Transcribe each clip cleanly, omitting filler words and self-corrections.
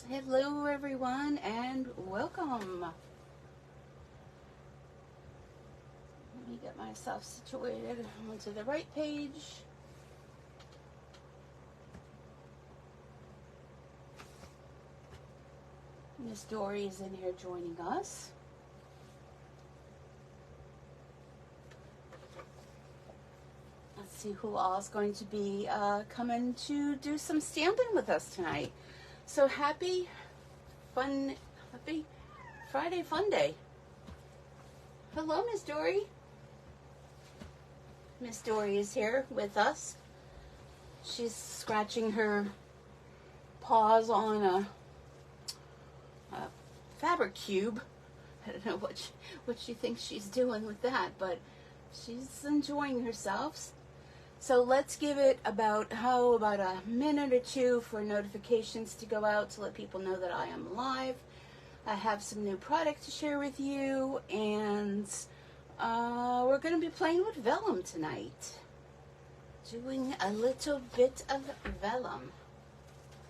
Hello everyone and welcome. Let me get myself situated onto the right page. Miss Dory is in here joining us. Let's see who all is going to be coming to do some stamping with us tonight. So happy Friday fun day. Hello, Miss Dory. Miss Dory is here with us. She's scratching her paws on a fabric cube. I don't know what she thinks she's doing with that, but she's enjoying herself. So let's give it about a minute or two for notifications to go out to let people know that I am live. I have some new product to share with you, and we're going to be playing with vellum tonight. Doing a little bit of vellum.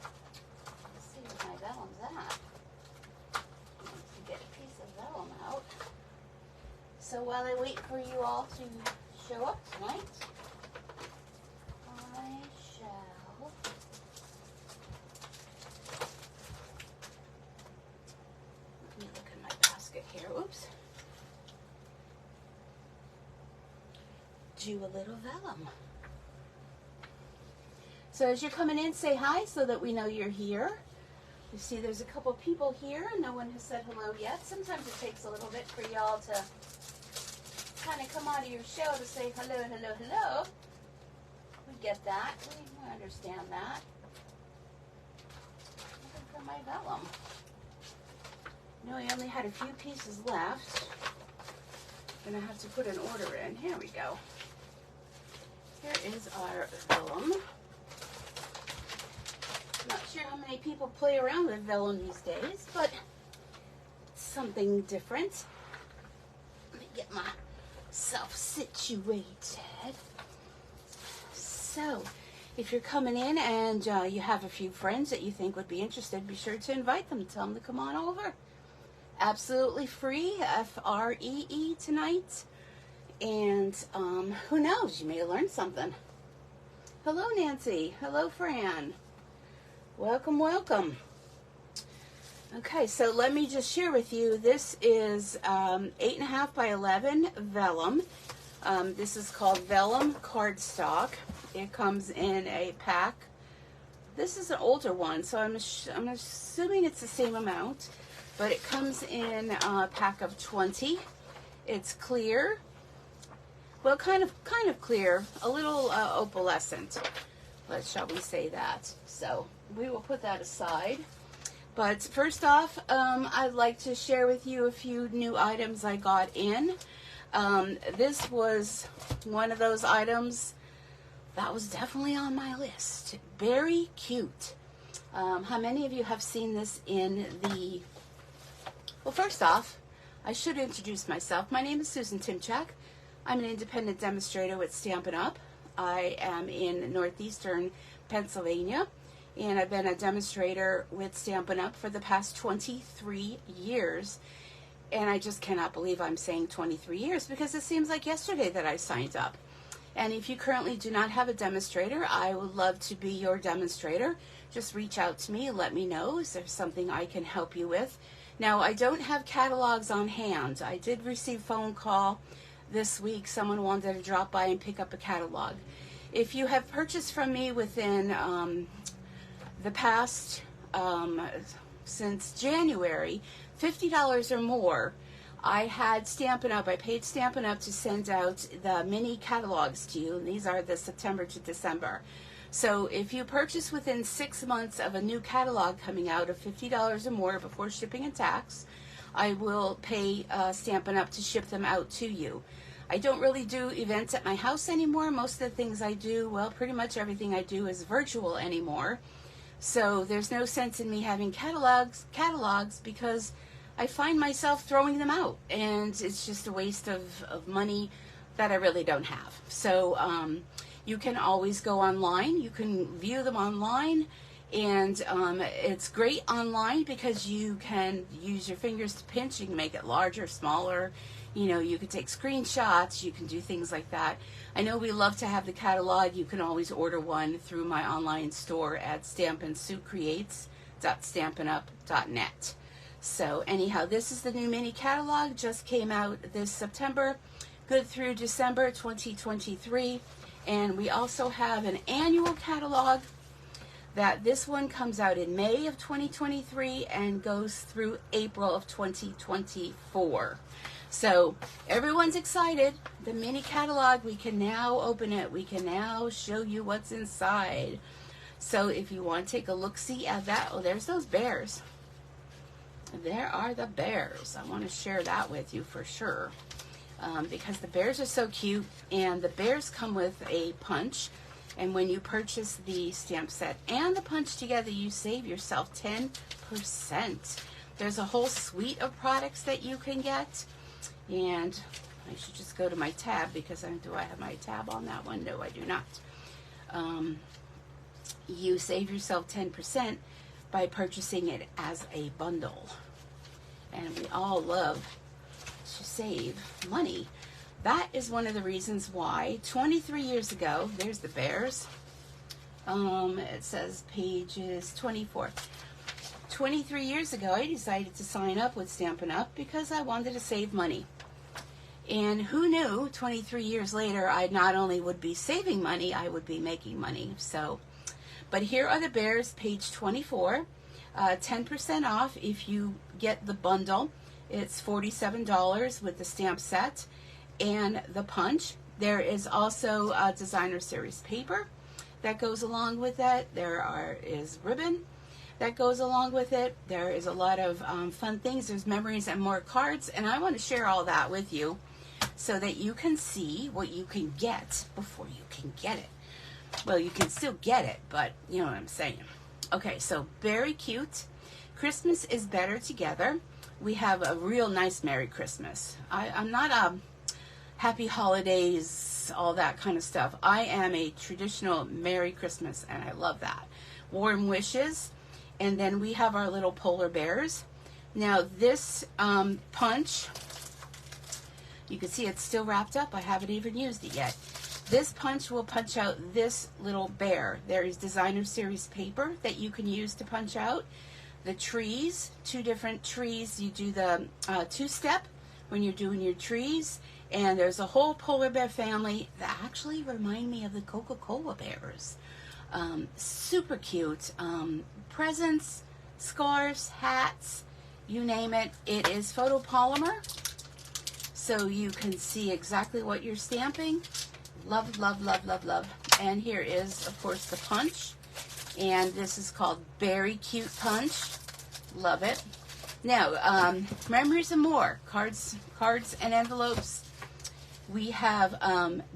Let's see where my vellum's at. To get a piece of vellum out. So while I wait for you all to show up tonight, I shall let me look in my basket here. Oops. Do a little vellum. So as you're coming in, say hi so that we know you're here. You see there's a couple people here. No one has said hello yet. Sometimes it takes a little bit for y'all to kind of come out of your shell to say hello, hello, hello. We get that. We understand that. Looking for my vellum. No, I only had a few pieces left. Gonna have to put an order in. Here we go. Here is our vellum. Not sure how many people play around with vellum these days, but it's something different. Let me get myself situated. So, if you're coming in and you have a few friends that you think would be interested, be sure to invite them. Tell them to come on over. Absolutely free, F-R-E-E tonight. And who knows, you may learn something. Hello, Nancy. Hello, Fran. Welcome, welcome. Okay, so let me just share with you. This is 8.5 by 11 vellum. This is called vellum cardstock. It comes in a pack. This is an older one, so I'm assuming it's the same amount, but it comes in a pack of 20. It's clear. Well, kind of clear, a little opalescent. Shall we say that? So we will put that aside. But first off, I'd like to share with you a few new items I got in. This was one of those items that was definitely on my list. Very cute. How many of you have seen this in the... Well, first off, I should introduce myself. My name is Susan Timchak. I'm an independent demonstrator with Stampin' Up. I am in northeastern Pennsylvania, and I've been a demonstrator with Stampin' Up for the past 23 years. And I just cannot believe I'm saying 23 years because it seems like yesterday that I signed up. And if you currently do not have a demonstrator, I would love to be your demonstrator. Just reach out to me and let me know. Is there something I can help you with? Now, I don't have catalogs on hand. I did receive a phone call this week. Someone wanted to drop by and pick up a catalog. If you have purchased from me within the past, since January, $50 or more, I had Stampin' Up. I paid Stampin' Up to send out the mini catalogs to you, and these are the September to December. So if you purchase within 6 months of a new catalog coming out of $50 or more before shipping and tax, I will pay Stampin' Up to ship them out to you. I don't really do events at my house anymore. Most of the things I do, well, pretty much everything I do is virtual anymore. So there's no sense in me having catalogs because I find myself throwing them out, and it's just a waste of money that I really don't have. So you can always go online. You can view them online, And it's great online because you can use your fingers to pinch. You can make it larger, smaller. You know, you can take screenshots. You can do things like that. I know we love to have the catalog. You can always order one through my online store at stampinsuecreates.stampinup.net. So anyhow, this is the new mini catalog. Just came out this September, good through December 2023. And we also have an annual catalog that this one comes out in May of 2023 and goes through April of 2024. So everyone's excited. The mini catalog, we can now open it. We can now show you what's inside. So if you want to take a look-see at that, oh, there's those bears. There are the bears. I want to share that with you for sure. Because the bears are so cute, and the bears come with a punch. And when you purchase the stamp set and the punch together, you save yourself 10%. There's a whole suite of products that you can get. And I should just go to my tab because do I have my tab on that one? No, I do not. You save yourself 10% by purchasing it as a bundle. And we all love to save money. That is one of the reasons why 23 years ago, there's the bears. It says pages 24. 23 years ago, I decided to sign up with Stampin' Up! Because I wanted to save money. And who knew 23 years later, I not only would be saving money, I would be making money. So, but here are the bears, page 24. 10% off if you get the bundle. It's $47 with the stamp set and the punch. There is also a designer series paper that goes along with that. Is ribbon that goes along with it. There is a lot of fun things. There's memories and more cards, and I want to share all that with you so that you can see what you can get before you can get it. Well, you can still get it, but you know what I'm saying. Okay, so very cute. Christmas is better together. We have a real nice Merry Christmas. I'm not a Happy Holidays, all that kind of stuff. I am a traditional Merry Christmas, and I love that. Warm wishes, and then we have our little polar bears. Now this punch, you can see it's still wrapped up. I haven't even used it yet. This punch will punch out this little bear. There is designer series paper that you can use to punch out. The trees, 2 different trees. You do the two-step when you're doing your trees. And there's a whole polar bear family that actually remind me of the Coca-Cola bears. Super cute. Presents, scarves, hats, you name it. It is photopolymer, so you can see exactly what you're stamping. Love, love, love, love, love. And here is, of course, the punch. And this is called Very Cute Punch. Love it. Now, memories and more. Cards and envelopes. We have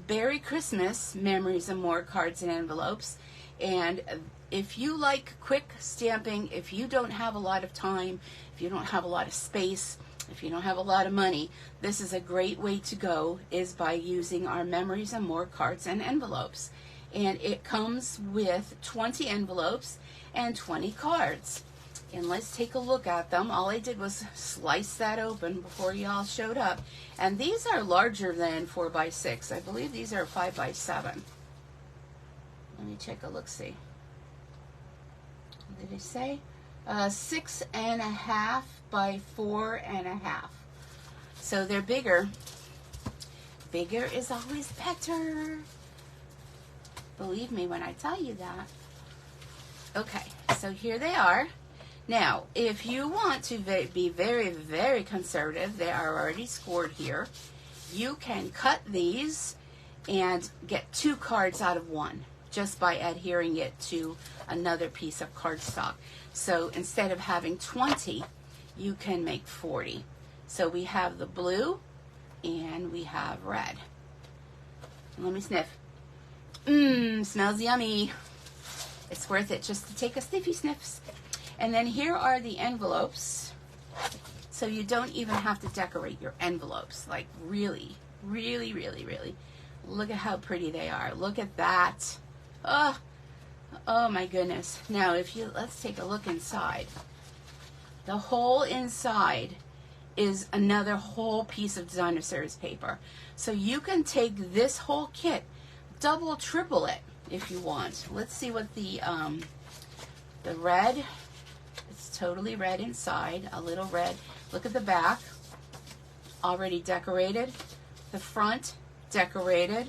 Merry Christmas, Memories and More cards and envelopes. And if you like quick stamping, if you don't have a lot of time, if you don't have a lot of space, if you don't have a lot of money, this is a great way to go, is by using our Memories and More cards and envelopes. And it comes with 20 envelopes and 20 cards. And let's take a look at them. All I did was slice that open before y'all showed up. And these are larger than 4x6. I believe these are 5x7. Let me take a look-see. What did it say? 6.5 by 4.5. So they're bigger. Bigger is always better. Believe me when I tell you that. Okay, so here they are. Now, if you want to be very, very conservative, they are already scored here. You can cut these and get 2 cards out of 1 just by adhering it to another piece of cardstock. So instead of having 20, you can make 40. So we have the blue and we have red. Let me sniff. Smells yummy. It's worth it just to take a sniffy sniffs. And then here are the envelopes. So you don't even have to decorate your envelopes. Like really, really, really, really. Look at how pretty they are. Look at that. Oh, Oh my goodness. Now let's take a look inside. The whole inside is another whole piece of designer series paper. So you can take this whole kit, double, triple it if you want. Let's see what the red, it's totally red inside, a little red. Look at the back, already decorated. The front, decorated.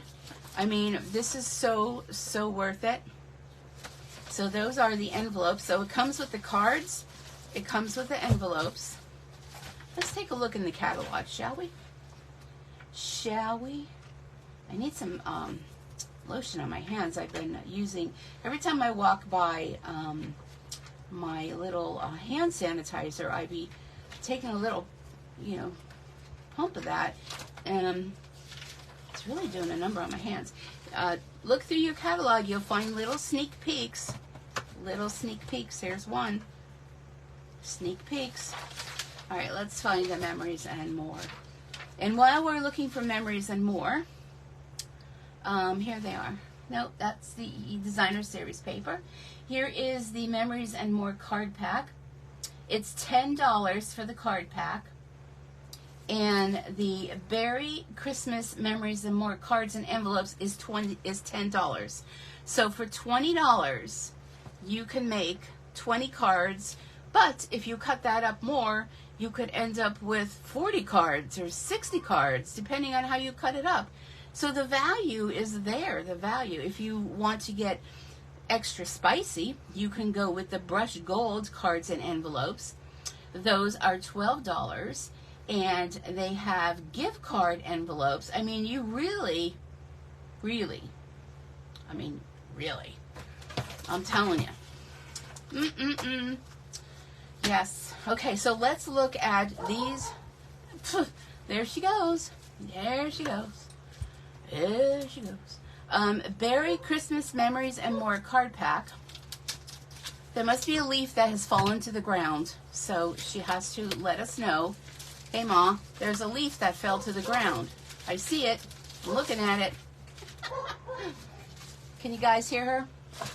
I mean, this is so worth it. So those are the envelopes. So it comes with the cards. It comes with the envelopes. Let's take a look in the catalog, shall we? Shall we? I need some lotion on my hands. I've been using, every time I walk by my little hand sanitizer, I be taking a little, pump of that, and it's really doing a number on my hands. Look through your catalog. You'll find little sneak peeks. Little sneak peeks. Here's one. Sneak peeks. All right, let's find the memories and more. And while we're looking for memories and more, here they are. Nope, that's the designer series paper. Here is the memories and more card pack. It's $10 for the card pack. And the Berry Christmas Memories and More cards and envelopes is $10. So for $20, you can make 20 cards. But if you cut that up more, you could end up with 40 cards or 60 cards, depending on how you cut it up. So the value is there, the value. If you want to get extra spicy, you can go with the brushed gold cards and envelopes. Those are $12. And they have gift card envelopes. I mean, you really, I'm telling you. Yes. Okay, so let's look at these. There she goes. There she goes. There she goes. Berry Christmas Memories and More card pack. There must be a leaf that has fallen to the ground, so she has to let us know. Hey, Ma, there's a leaf that fell to the ground. I see it. I'm looking at it. Can you guys hear her? I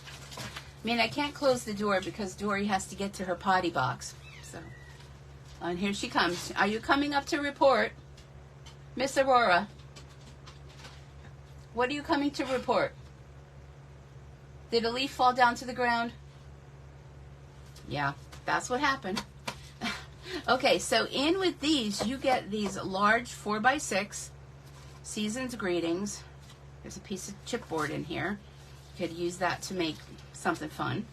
mean, I can't close the door because Dory has to get to her potty box. So, and here she comes. Are you coming up to report? Miss Aurora, what are you coming to report? Did a leaf fall down to the ground? Yeah, that's what happened. Okay, so in with these, you get these large 4x6 Season's Greetings. There's a piece of chipboard in here. You could use that to make something fun.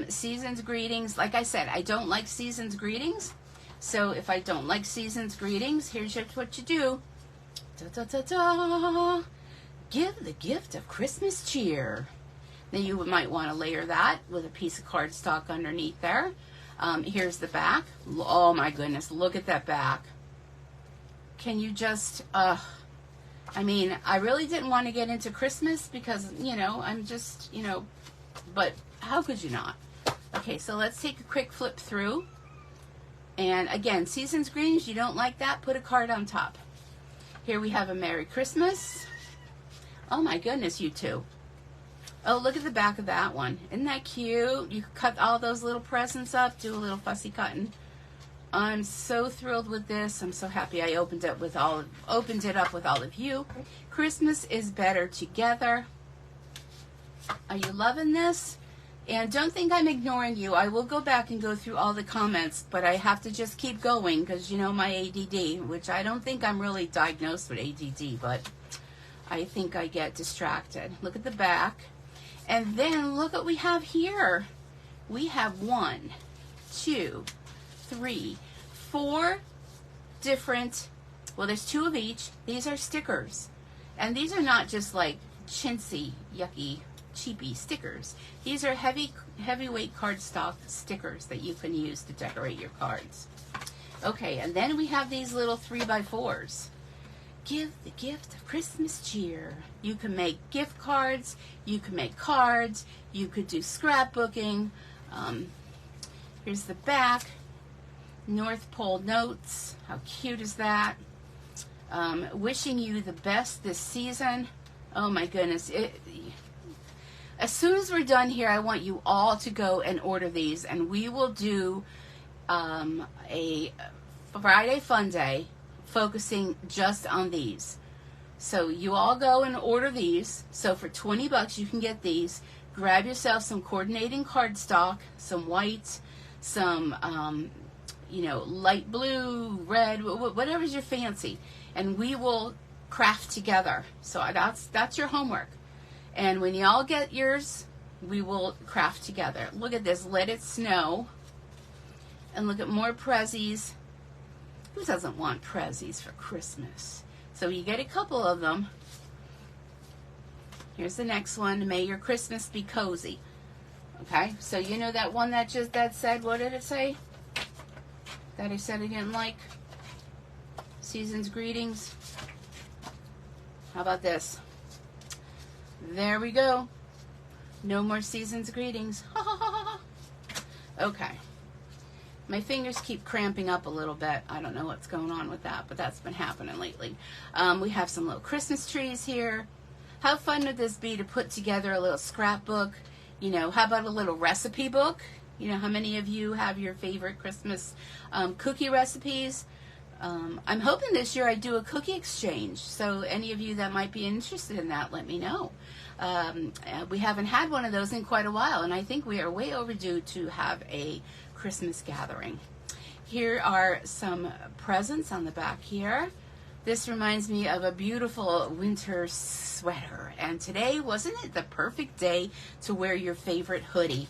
Season's Greetings. Like I said, I don't like Season's Greetings. So if I don't like Season's Greetings, here's just what you do. Da-da-da-da. Give the gift of Christmas cheer. Then you might want to layer that with a piece of cardstock underneath there. Here's the back. Oh my goodness, look at that back. Can you just, I mean, I really didn't want to get into Christmas because, I'm just, but how could you not? Okay, so let's take a quick flip through. And again, Season's Greetings, you don't like that, put a card on top. Here we have a Merry Christmas. Oh my goodness, you two. Oh, look at the back of that one. Isn't that cute? You could cut all those little presents up, do a little fussy cutting. I'm so thrilled with this. I'm so happy I opened it up with all of you. Christmas is better together. Are you loving this? And don't think I'm ignoring you. I will go back and go through all the comments, but I have to just keep going because my ADD, which I don't think I'm really diagnosed with ADD, but I think I get distracted. Look at the back. And then look what we have here. We have 1, 2, 3, 4 different, well, there's 2 of each. These are stickers. And these are not just like chintzy, yucky, cheapy stickers. These are heavyweight cardstock stickers that you can use to decorate your cards. Okay, and then we have these little 3x4s. Give the gift of Christmas cheer. You can make gift cards, you can make cards, you could do scrapbooking. Here's the back. North Pole notes. How cute is that? Wishing you the best this season. Oh my goodness. As soon as we're done here, I want you all to go and order these, and we will do a Friday Fun Day focusing just on these. So you all go and order these. So for 20 bucks, you can get these. Grab yourself some coordinating cardstock, some white, some, light blue, red, whatever's your fancy. And we will craft together. So that's your homework. And when y'all get yours, we will craft together. Look at this. Let It Snow. And look at more prezzies. Who doesn't want prezzies for Christmas? So you get a couple of them. Here's the next one. May your Christmas be cozy. Okay, so you know that one that said, what did it say? That I said I didn't like? Season's greetings. How about this? There we go. No more season's greetings. Ha ha ha ha. Okay. My fingers keep cramping up a little bit. I don't know what's going on with that, but that's been happening lately. We have some little Christmas trees here. How fun would this be to put together a little scrapbook? You know, how about a little recipe book? You know, how many of you have your favorite Christmas cookie recipes? I'm hoping this year I do a cookie exchange. So any of you that might be interested in that, let me know. We haven't had one of those in quite a while, and I think we are way overdue to have a Christmas gathering. Here are some presents on the back here. This reminds me of a beautiful winter sweater, and today, wasn't it the perfect day to wear your favorite hoodie?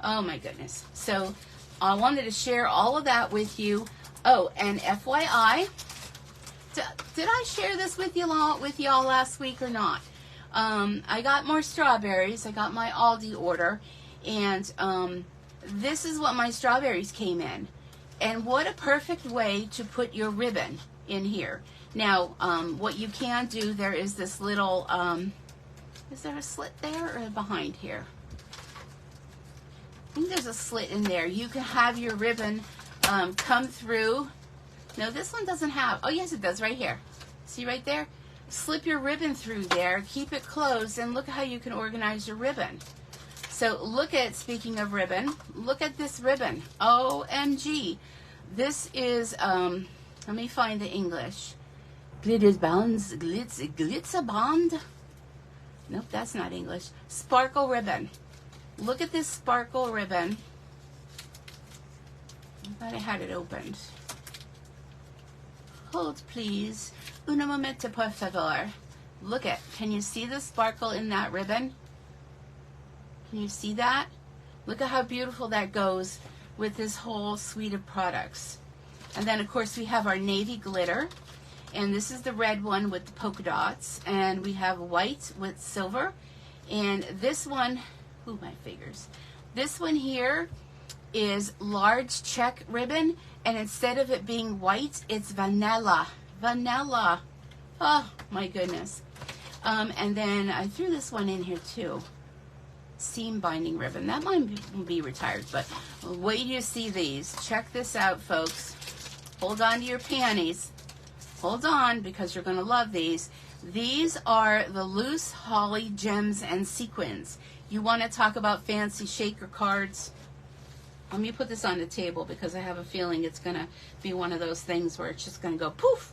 Oh my goodness. So I wanted to share all of that with you. Oh, and FYI, did I share this with y'all last week or not? I got more strawberries. I got my Aldi order, and this is what my strawberries came in. And what a perfect way to put your ribbon in here. Now, what you can do, there is this little, is there a slit there or behind here? I think there's a slit in there. You can have your ribbon come through. No, this one doesn't have, oh yes it does, right here. See right there? Slip your ribbon through there, keep it closed, and look how you can organize your ribbon. So look at, speaking of ribbon, look at this ribbon. OMG. This is, let me find the English. Glitzer bond. Nope, that's not English. Sparkle ribbon. Look at this sparkle ribbon. I thought I had it opened. Hold, please. Un momento, por favor. Look at, can you see the sparkle in that ribbon? Can you see that? Look at how beautiful that goes with this whole suite of products. And then, of course, we have our navy glitter. And this is the red one with the polka dots. And we have white with silver. And this one, ooh, my fingers. This one here is large check ribbon. And instead of it being white, it's vanilla. Vanilla. Oh, my goodness. And then I threw this one in here, too. Seam binding ribbon. That might be retired, but wait till you see these. Check this out, folks. Hold on to your panties. Hold on, because you're going to love these. These are the loose holly gems and sequins. You want to talk about fancy shaker cards? Let me put this on the table because I have a feeling it's going to be one of those things where it's just going to go poof.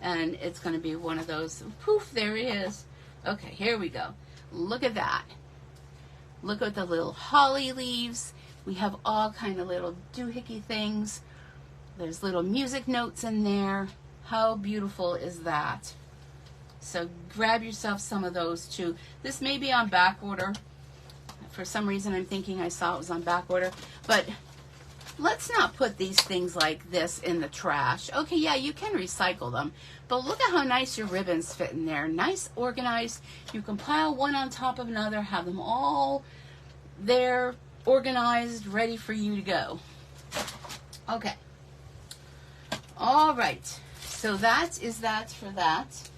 And it's going to be one of those, poof, there it is. Okay, here we go. Look at that. Look at the little holly leaves. We have all kind of little doohickey things. There's little music notes in there. How beautiful is that? So grab yourself some of those too. This may be on back order. For some reason I'm thinking I saw it was on back order. But let's not put these things like this in the trash. Okay, yeah, you can recycle them. But look at how nice your ribbons fit in there. Nice, organized. You can pile one on top of another, have them all there, organized, ready for you to go. Okay. All right. So that is that for that.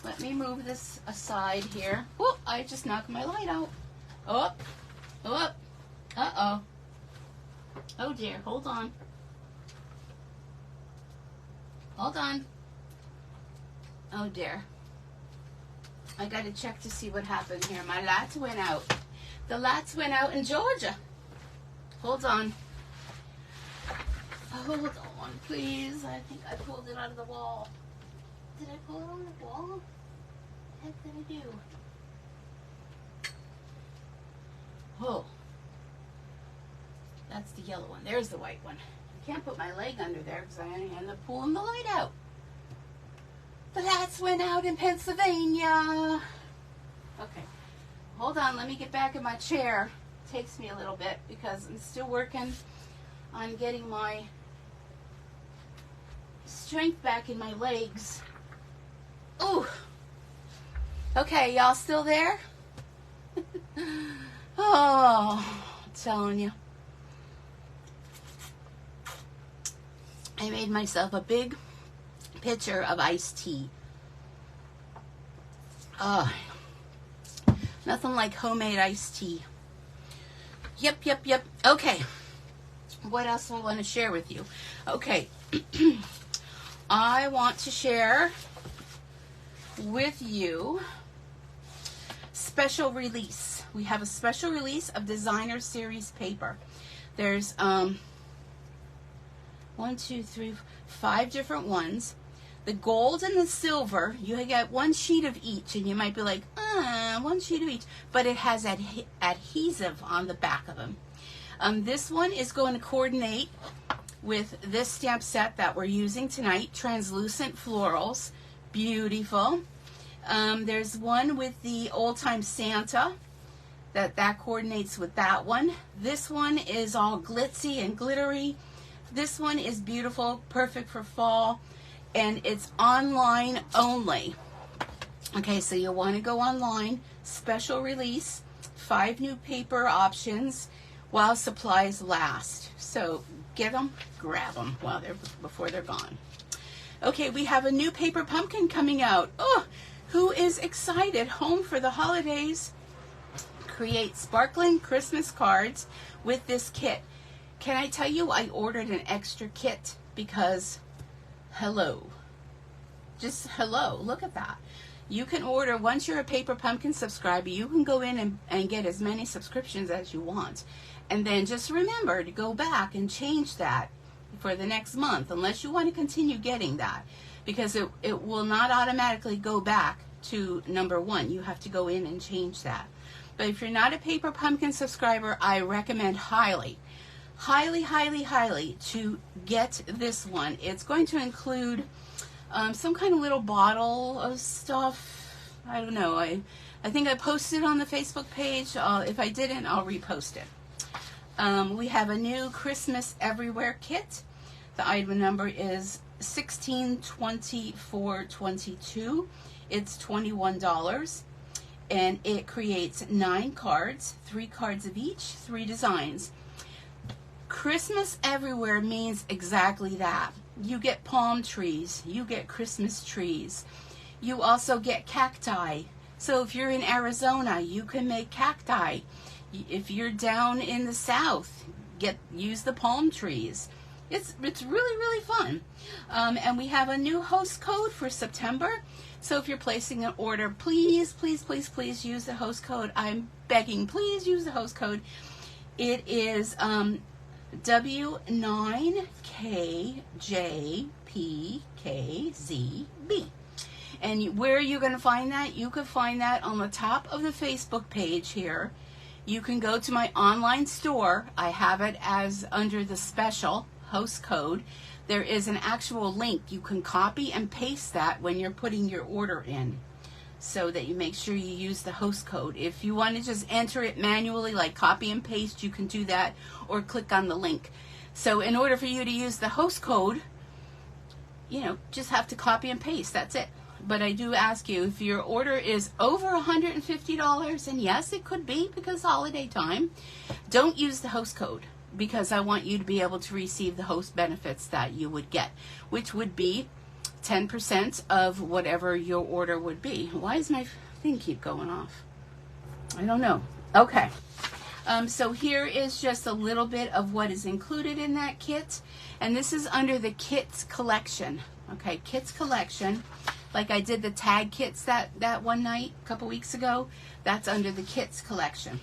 Let me move this aside here. Oh, I just knocked my light out. Oh, oh, uh-oh. Oh dear, hold on. Hold on. Oh dear. I got to check to see what happened here. My lights went out. The lights went out in Georgia. Hold on. Hold on, please. I think I pulled it out of the wall. Did I pull it out of the wall? What the heck did I do? Oh. That's the yellow one. There's the white one. I can't put my leg under there because I end up pulling the light out. The lights went out in Pennsylvania. Okay. Hold on. Let me get back in my chair. It takes me a little bit because I'm still working on getting my strength back in my legs. Ooh. Okay, y'all still there? Oh, I'm telling you. I made myself a big pitcher of iced tea. Oh, nothing like homemade iced tea. Yep. Okay. What else do I want to share with you? Okay. I want to share with you special release. We have a special release of designer series paper. There's 1, 2, 3, 5 different ones. The gold and the silver, you get one sheet of each, and you might be like, one sheet of each, but it has adhesive on the back of them. This one is going to coordinate with this stamp set that we're using tonight, Translucent Florals. Beautiful. There's one with the Old Time Santa that coordinates with that one. This one is all glitzy and glittery. This one is beautiful, perfect for fall, and it's online only. Okay, so you'll want to go online. Special release, 5 new paper options while supplies last. So get them, grab them before they're gone. Okay, we have a new paper pumpkin coming out. Oh, who is excited? Home for the holidays. Create sparkling Christmas cards with this kit. Can I tell you, I ordered an extra kit because, hello. Just hello, look at that. You can order, once you're a Paper Pumpkin subscriber, you can go in and get as many subscriptions as you want. And then just remember to go back and change that for the next month, unless you want to continue getting that, because it will not automatically go back to number 1. You have to go in and change that. But if you're not a Paper Pumpkin subscriber, I recommend highly to get this one. It's going to include some kind of little bottle of stuff. I don't know. I think I posted on the Facebook page. If I didn't, I'll repost it. We have a new Christmas Everywhere kit. The item number is 162422. It's $21. And it creates 9 cards, 3 cards of each, 3 designs. Christmas Everywhere means exactly that. You get palm trees, you get Christmas trees. You also get cacti. So if you're in Arizona, you can make cacti. If you're down in the South, use the palm trees. It's really fun. And we have a new host code for September. So if you're placing an order, please use the host code. I'm begging, please use the host code. It is W9KJPKZB. And where are you going to find that? You can find that on the top of the Facebook page here. You can go to my online store. I have it as under the special host code. There is an actual link. You can copy and paste that when you're putting your order in, so that you make sure you use the host code. If you want to just enter it manually, like copy and paste, you can do that, or click on the link. So in order for you to use the host code, just have to copy and paste. That's it. But I do ask you, if your order is over $150, and yes, it could be because holiday time, don't use the host code, because I want you to be able to receive the host benefits that you would get, which would be 10% of whatever your order would be. Why does my thing keep going off? I don't know. Okay. So here is just a little bit of what is included in that kit. And this is under the Kits collection. Okay, Kits collection. like I did the tag kits that one night a couple weeks ago. That's under the kits collection.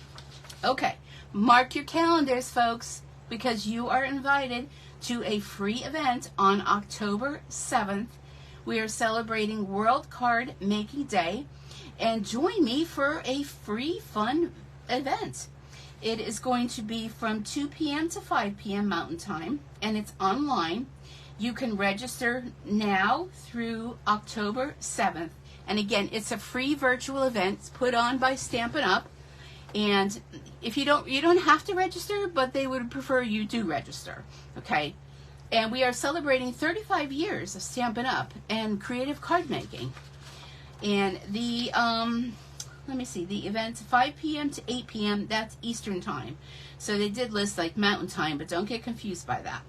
Okay, mark your calendars, folks, because you are invited to a free event on October 7th. We are celebrating World Card Making Day, and join me for a free fun event. It is going to be from 2 p.m. to 5 p.m. Mountain Time, and it's online. You can register now through October 7th. And again, it's a free virtual event. It's put on by Stampin' Up. And if you don't have to register, but they would prefer you do register. Okay? And we are celebrating 35 years of Stampin' Up and creative card making. And the let me see, the event's 5 p.m. to 8 p.m. That's Eastern Time. So they did list like Mountain Time, but don't get confused by that.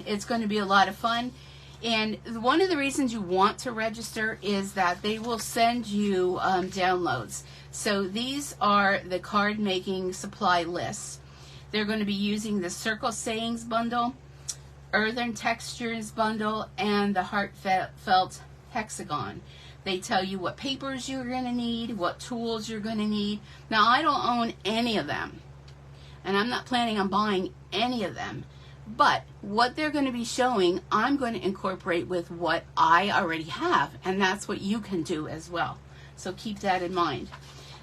It's going to be a lot of fun. And one of the reasons you want to register is that they will send you downloads. So these are the card making supply lists. They're going to be using the Circle Sayings bundle, Earthen Textures bundle, and the Heartfelt Hexagon. They tell you what papers you're going to need, what tools you're going to need. Now, I don't own any of them, and I'm not planning on buying any of them. But what they're going to be showing, I'm going to incorporate with what I already have, and that's what you can do as well. So keep that in mind.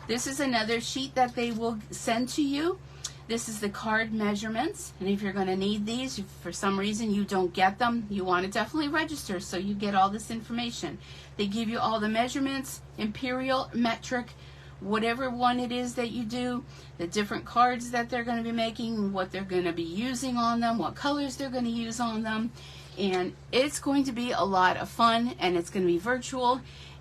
This is another sheet that they will send to you. This is the card measurements, and if you're going to need these, if for some reason you don't get them, you want to definitely register so you get all this information. They give you all the measurements, imperial, metric, whatever one it is that you do, the different cards that they're going to be making, what they're going to be using on them, what colors they're going to use on them. And it's going to be a lot of fun, and it's going to be virtual,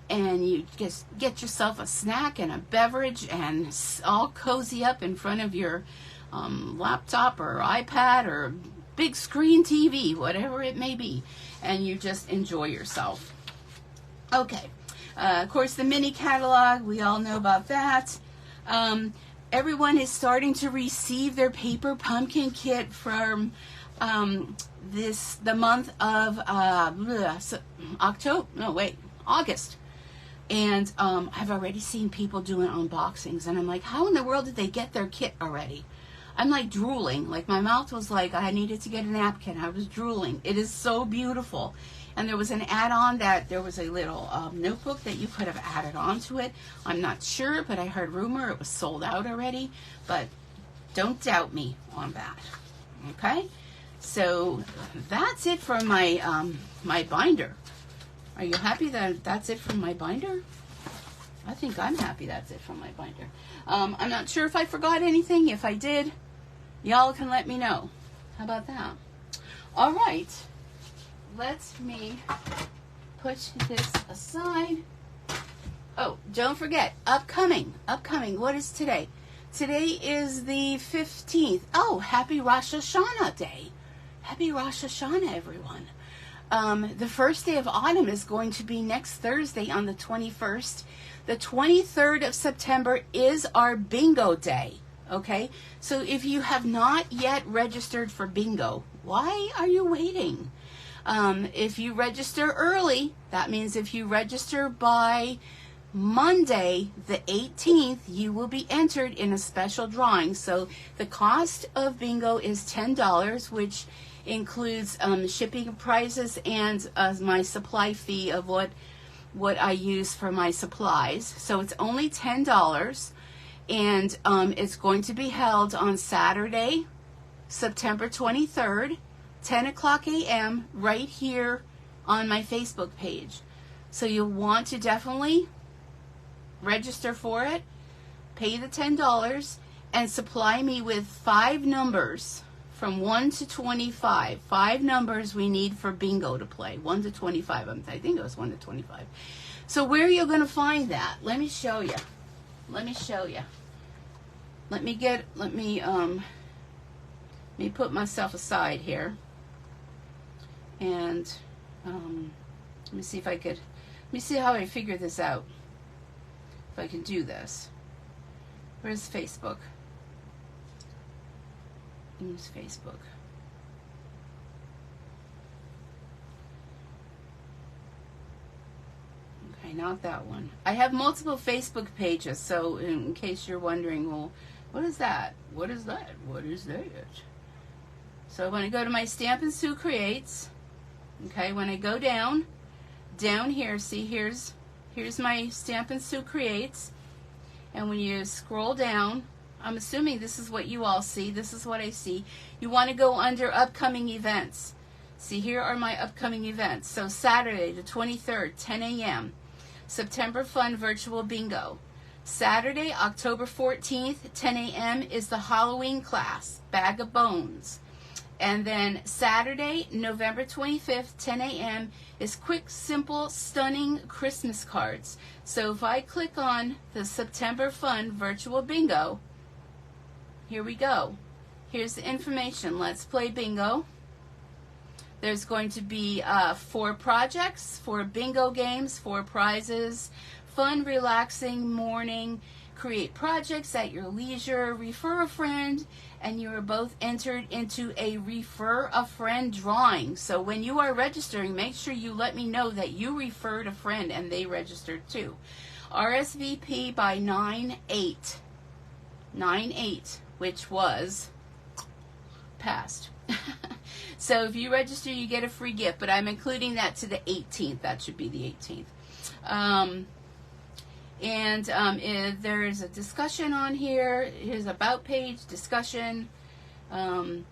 and you just get yourself a snack and a beverage and all cozy up in front of your laptop or iPad or big screen TV, whatever it may be, and you just enjoy yourself. Okay. Of course, the mini catalog, we all know about that. Everyone is starting to receive their paper pumpkin kit from the month of August. And I've already seen people doing unboxings, and I'm like, how in the world did they get their kit already? I'm like drooling. Like my mouth was like, I needed to get a napkin. I was drooling. It is so beautiful. And there was an add-on that there was a little notebook that you could have added on to it. I'm not sure, but I heard rumor it was sold out already. But don't doubt me on that. Okay? So that's it for my my binder. Are you happy that that's it from my binder? I think I'm happy that's it from my binder. I'm not sure if I forgot anything. If I did, y'all can let me know. How about that? All right. Let me put this aside. Oh, don't forget, upcoming. What is today? Today is the 15th. Oh, happy Rosh Hashanah day. Happy Rosh Hashanah, everyone. The first day of autumn is going to be next Thursday on the 21st. The 23rd of September is our bingo day. Okay? So if you have not yet registered for bingo, why are you waiting? If you register early, that means if you register by Monday, the 18th, you will be entered in a special drawing. So the cost of bingo is $10, which includes shipping prices and my supply fee of what I use for my supplies. So it's only $10, and it's going to be held on Saturday, September 23rd, 10 o'clock a.m. right here on my Facebook page. So you'll want to definitely register for it, pay the $10, and supply me with 5 numbers from 1 to 25. 5 numbers we need for bingo to play. 1 to 25. I think it was 1 to 25. So where are you going to find that? Let me show you. Let me put myself aside here. And let me see how I figure this out. If I can do this. Where's Facebook? Use Facebook. Okay, not that one. I have multiple Facebook pages, so in case you're wondering, well, what is that? What is that? What is that? So when I go to my Stampin' Sue Creates, okay, when I go down here, see, here's my Stampin' Sue Creates, and when you scroll down, I'm assuming this is what you all see, this is what I see, you want to go under upcoming events. See, here are my upcoming events. So Saturday the 23rd, 10 a.m., September Fun Virtual Bingo. Saturday, October 14th, 10 a.m. is the Halloween class, Bag of Bones. And then Saturday, November 25th, 10 a.m. is Quick, Simple, Stunning Christmas Cards. So if I click on the September Fun Virtual Bingo, here we go. Here's the information. Let's play bingo. There's going to be 4 projects, 4 bingo games, 4 prizes, fun, relaxing morning, create projects at your leisure, refer a friend, and you are both entered into a refer a friend drawing. So when you are registering, make sure you let me know that you referred a friend and they registered too. RSVP by 9/8, which was past. So if you register, you get a free gift, but I'm including that to the 18th. That should be the 18th. There is a discussion on here. Here's about page, discussion, and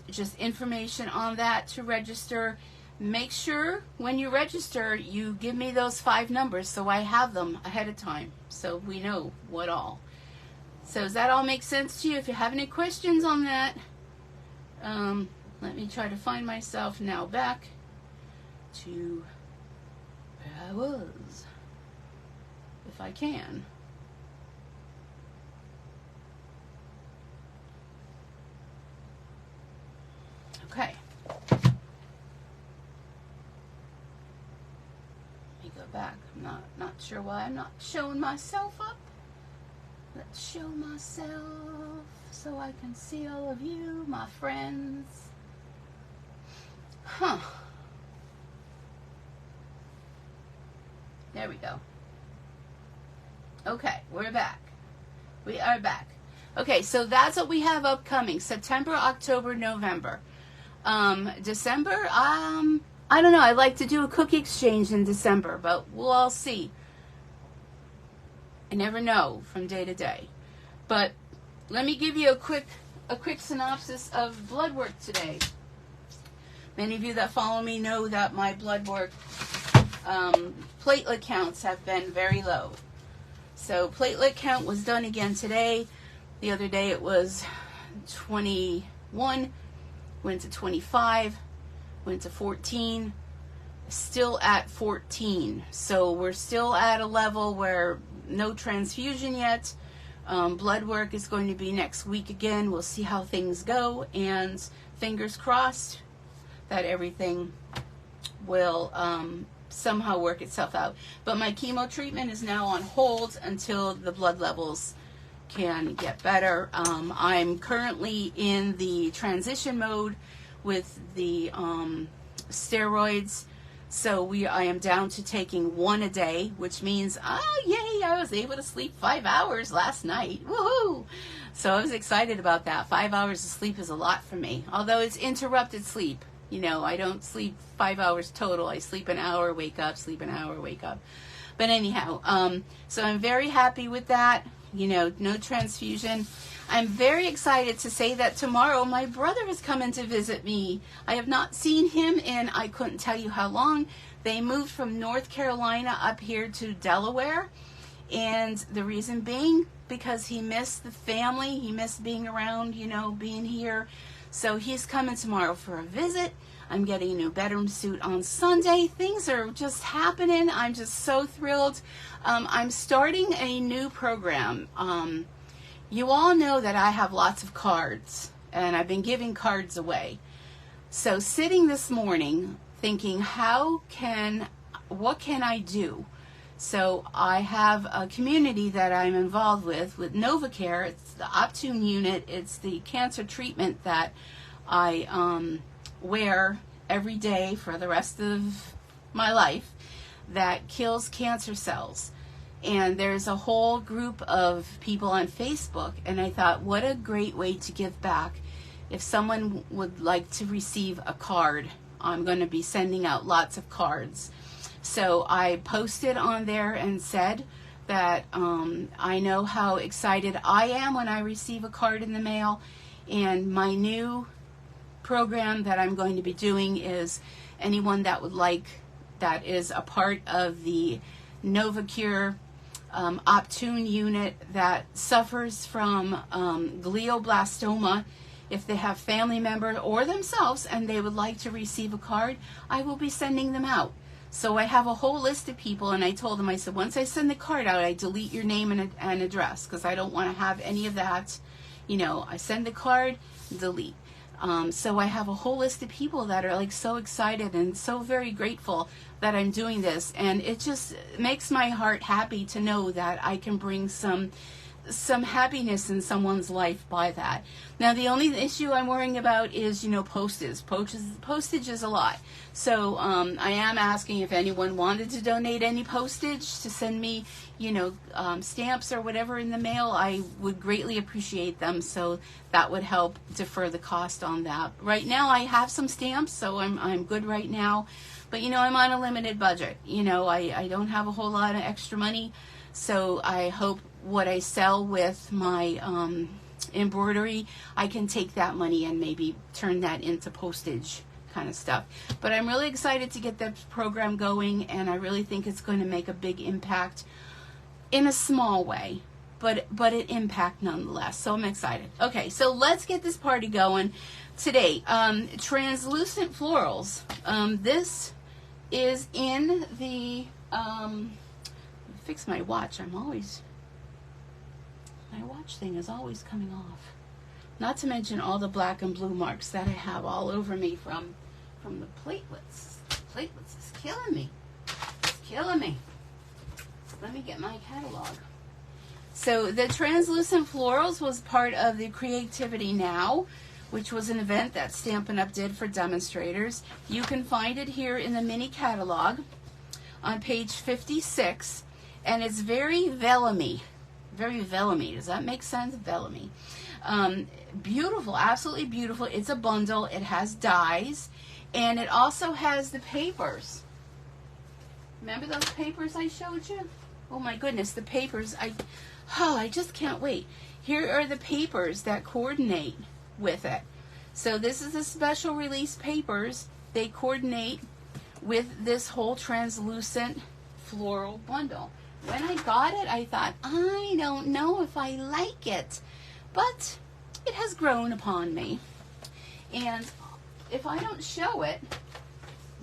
just information on that to register. Make sure when you register, you give me those 5 numbers so I have them ahead of time so we know what all. So does that all make sense to you? If you have any questions on that, let me try to find myself now back to where I was, if I can. Okay. Let me go back. I'm not sure why I'm not showing myself up. Let's show myself so I can see all of you, my friends. Huh. There we go. Okay, we're back. We are back. Okay, so that's what we have upcoming. September, October, November. December, I don't know. I like to do a cookie exchange in December, but we'll all see. I never know from day to day. But let me give you a quick synopsis of blood work today. Many of you that follow me know that my blood work platelet counts have been very low. So platelet count was done again today. The other day it was 21, went to 25, went to 14, still at 14. So we're still at a level where no transfusion yet. Blood work is going to be next week again. We'll see how things go, and fingers crossed that everything will somehow work itself out. But my chemo treatment is now on hold until the blood levels can get better. I'm currently in the transition mode with the steroids. So I am down to taking 1 a day, which means, oh yay, I was able to sleep 5 hours last night. Woohoo! So I was excited about that. 5 hours of sleep is a lot for me. Although it's interrupted sleep. You know, I don't sleep 5 hours total. I sleep an hour, wake up, sleep an hour, wake up. But anyhow, so I'm very happy with that. You know, no transfusion. I'm very excited to say that tomorrow my brother is coming to visit me. I have not seen him in, I couldn't tell you how long. They moved from North Carolina up here to Delaware. And the reason being, because he missed the family. He missed being around, you know, being here. So he's coming tomorrow for a visit. I'm getting a new bedroom suit on Sunday. Things are just happening. I'm just so thrilled. I'm starting a new program. You all know that I have lots of cards, and I've been giving cards away. So sitting this morning thinking, what can I do? So I have a community that I'm involved with NovaCare. It's the Optune unit. It's the cancer treatment that I wear every day for the rest of my life. that kills cancer cells. And there's a whole group of people on Facebook, and I thought, what a great way to give back. If someone would like to receive a card, I'm going to be sending out lots of cards. So I posted on there and said that I know how excited I am when I receive a card in the mail, and my new program that I'm going to be doing is anyone that would like, that is a part of the NovaCure Optune unit that suffers from glioblastoma, if they have family members or themselves and they would like to receive a card, I will be sending them out. So I have a whole list of people, and I told them, I said, once I send the card out, I delete your name and address, because I don't want to have any of that. You know, I send the card, delete. So I have a whole list of people that are like so excited and so very grateful that I'm doing this, and it just makes my heart happy to know that I can bring some happiness in someone's life by that. Now, the only issue I'm worrying about is, you know, postage. Postage is a lot. So I am asking if anyone wanted to donate any postage to send me, you know, stamps or whatever in the mail. I would greatly appreciate them. So that would help defer the cost on that. Right now, I have some stamps, so I'm good right now. But, you know, I'm on a limited budget. You know, I don't have a whole lot of extra money. So I hope what I sell with my embroidery, I can take that money and maybe turn that into postage kind of stuff. But I'm really excited to get that program going, and I really think it's going to make a big impact in a small way, but an impact nonetheless. So I'm excited. Okay, so let's get this party going today. Translucent Florals. This is in the fix my watch. My watch thing is always coming off. Not to mention all the black and blue marks that I have all over me from the platelets. Platelets is killing me. It's killing me. Let me get my catalog. So the Translucent Florals was part of the Creativity Now, which was an event that Stampin' Up! Did for demonstrators. You can find it here in the mini catalog on page 56, and it's very vellumy. Very vellumy. Does that make sense? Vellumy. Beautiful, absolutely beautiful. It's a bundle. It has dies, and it also has the papers. Remember those papers I showed you? Oh my goodness, the papers. I just can't wait. Here are the papers that coordinate with it. So this is the special release papers. They coordinate with this whole translucent floral bundle. When I got it, I thought, I don't know if I like it, but it has grown upon me. And if I don't show it,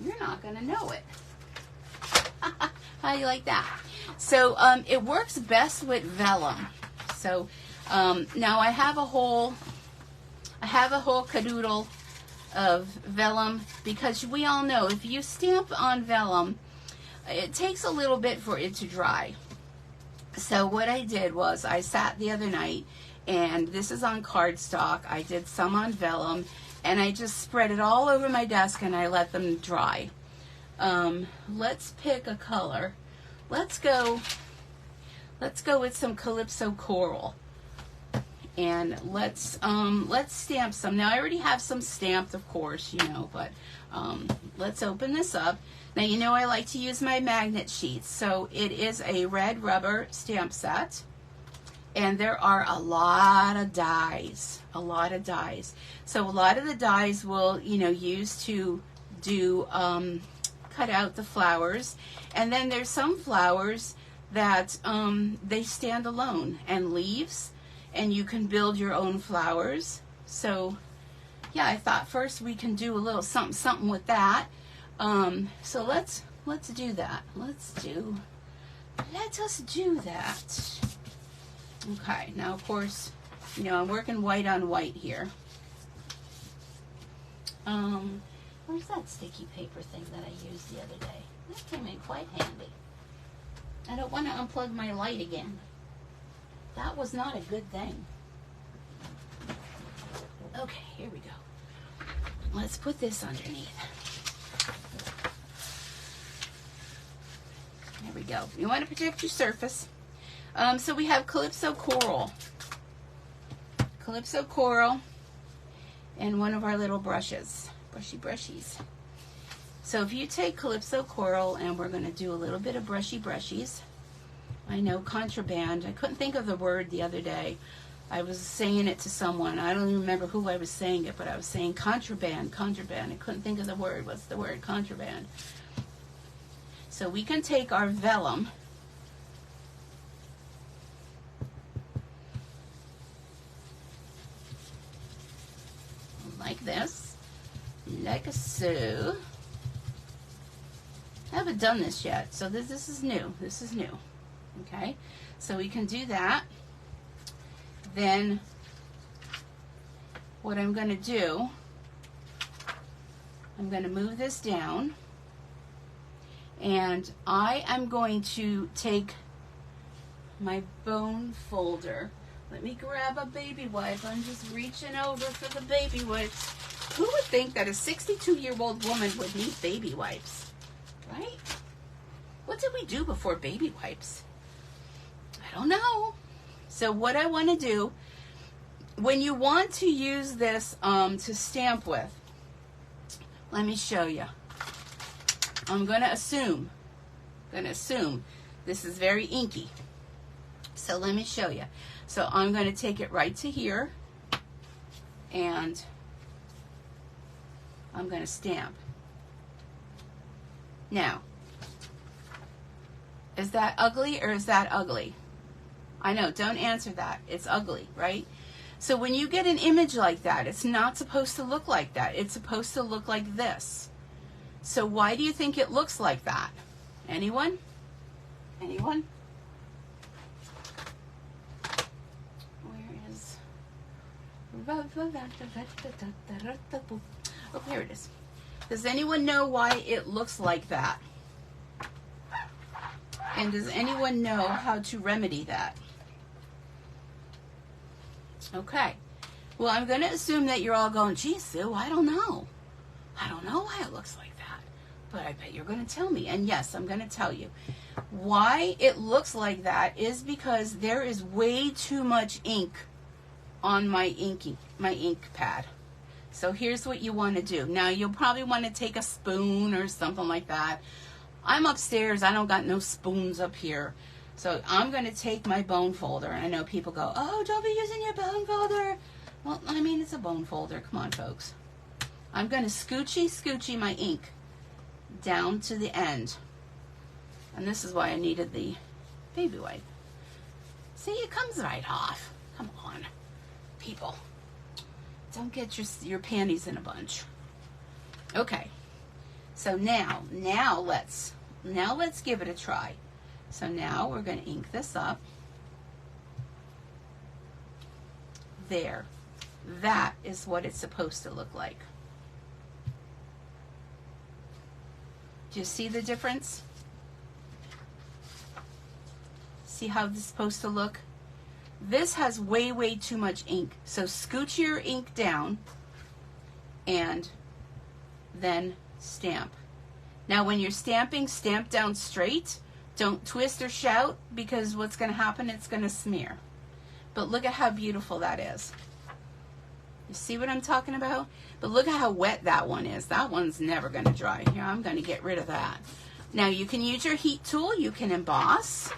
you're not going to know it. How do you like that? So it works best with vellum. So now I have a whole cadoodle of vellum, because we all know if you stamp on vellum, it takes a little bit for it to dry. So what I did was I sat the other night, and this is on cardstock. I did some on vellum, and I just spread it all over my desk and I let them dry. Let's pick a color. Let's go with some Calypso Coral. And let's stamp some. Now I already have some stamped, of course, you know, but let's open this up. Now, you know I like to use my magnet sheets, so it is a red rubber stamp set, and there are a lot of dies, So a lot of the dies will, you know, use to do cut out the flowers, and then there's some flowers that they stand alone, and leaves, and you can build your own flowers. So yeah, I thought first we can do a little something with that. So let's do that. Let us do that. Okay, now of course, you know, I'm working white on white here. Where's that sticky paper thing that I used the other day? That came in quite handy. I don't want to unplug my light again. That was not a good thing. Okay, here we go. Let's put this underneath. There we go. You want to protect your surface. So we have Calypso Coral. Calypso Coral and one of our little brushes. Brushies. So if you take Calypso Coral, and we're going to do a little bit of brushies. I know contraband. I couldn't think of the word the other day. I was saying it to someone. I don't even remember who I was saying it, but I was saying contraband. I couldn't think of the word. What's the word? Contraband. So we can take our vellum, like this, like so. I haven't done this yet, so this is new. This is new. Okay, so we can do that. Then what I'm going to do, I'm going to move this down, and I am going to take my bone folder. Let me grab a baby wipe. I'm just reaching over for the baby wipes. Who would think that a 62-year-old woman would need baby wipes, right? What did we do before baby wipes? I don't know. So what I want to do, when you want to use this to stamp with, let me show you. I'm going to assume this is very inky. So let me show you. So I'm going to take it right to here, and I'm going to stamp. Now, is that ugly or is that ugly? I know, don't answer that. It's ugly, right? So when you get an image like that, it's not supposed to look like that. It's supposed to look like this. So why do you think it looks like that? Anyone? Anyone? Where is... Oh, here it is. Does anyone know why it looks like that? And does anyone know how to remedy that? Okay. Well, I'm going to assume that you're all going, gee, Sue, I don't know. I don't know why it looks like that. But I bet you're going to tell me. And yes, I'm going to tell you. Why it looks like that is because there is way too much ink on my ink pad. So here's what you want to do. Now, you'll probably want to take a spoon or something like that. I'm upstairs. I don't got no spoons up here. So I'm going to take my bone folder. And I know people go, oh, don't be using your bone folder. Well, I mean, it's a bone folder. Come on, folks. I'm going to scoochy my ink down to the end. And this is why I needed the baby wipe. See, it comes right off. Come on, people. Don't get your panties in a bunch. Okay. So now let's give it a try. So now we're going to ink this up. There. That is what it's supposed to look like. Do you see the difference? See how this is supposed to look? This has way too much ink. So scooch your ink down and then stamp. Now when you're stamping, stamp down straight. Don't twist or shout, because what's going to happen, it's going to smear. But look at how beautiful that is. You see what I'm talking about? But look at how wet that one is. That one's never going to dry. Here, I'm going to get rid of that. Now you can use your heat tool. You can emboss.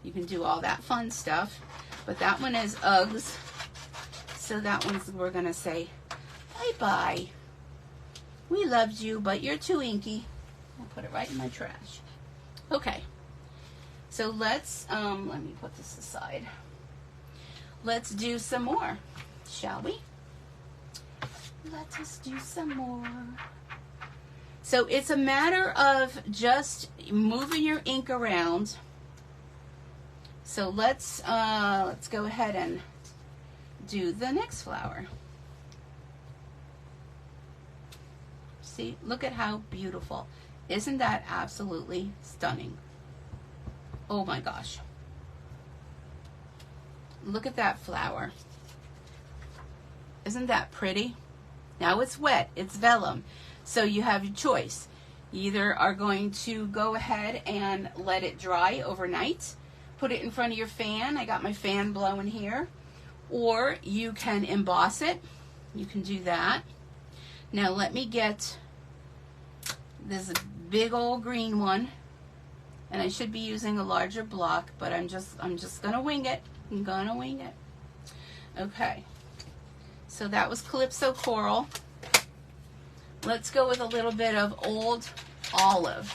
You can do all that fun stuff. But that one is Uggs. So that one's, we're going to say, bye-bye. We loved you, but you're too inky. I'll put it right in my trash. Okay. So let's, let me put this aside. Let's do some more, shall we? Let us do some more. So it's a matter of just moving your ink around. So let's go ahead and do the next flower. See, look at how beautiful. Isn't that absolutely stunning? Oh my gosh. Look at that flower. Isn't that pretty? Now it's wet, it's vellum. So you have your choice. either are going to go ahead and let it dry overnight, put it in front of your fan. I got my fan blowing here. Or you can emboss it. You can do that. Now let me get this big old green one, and I should be using a larger block, but I'm just gonna wing it. I'm gonna wing it. Okay. So that was Calypso Coral. Let's go with a little bit of Old Olive.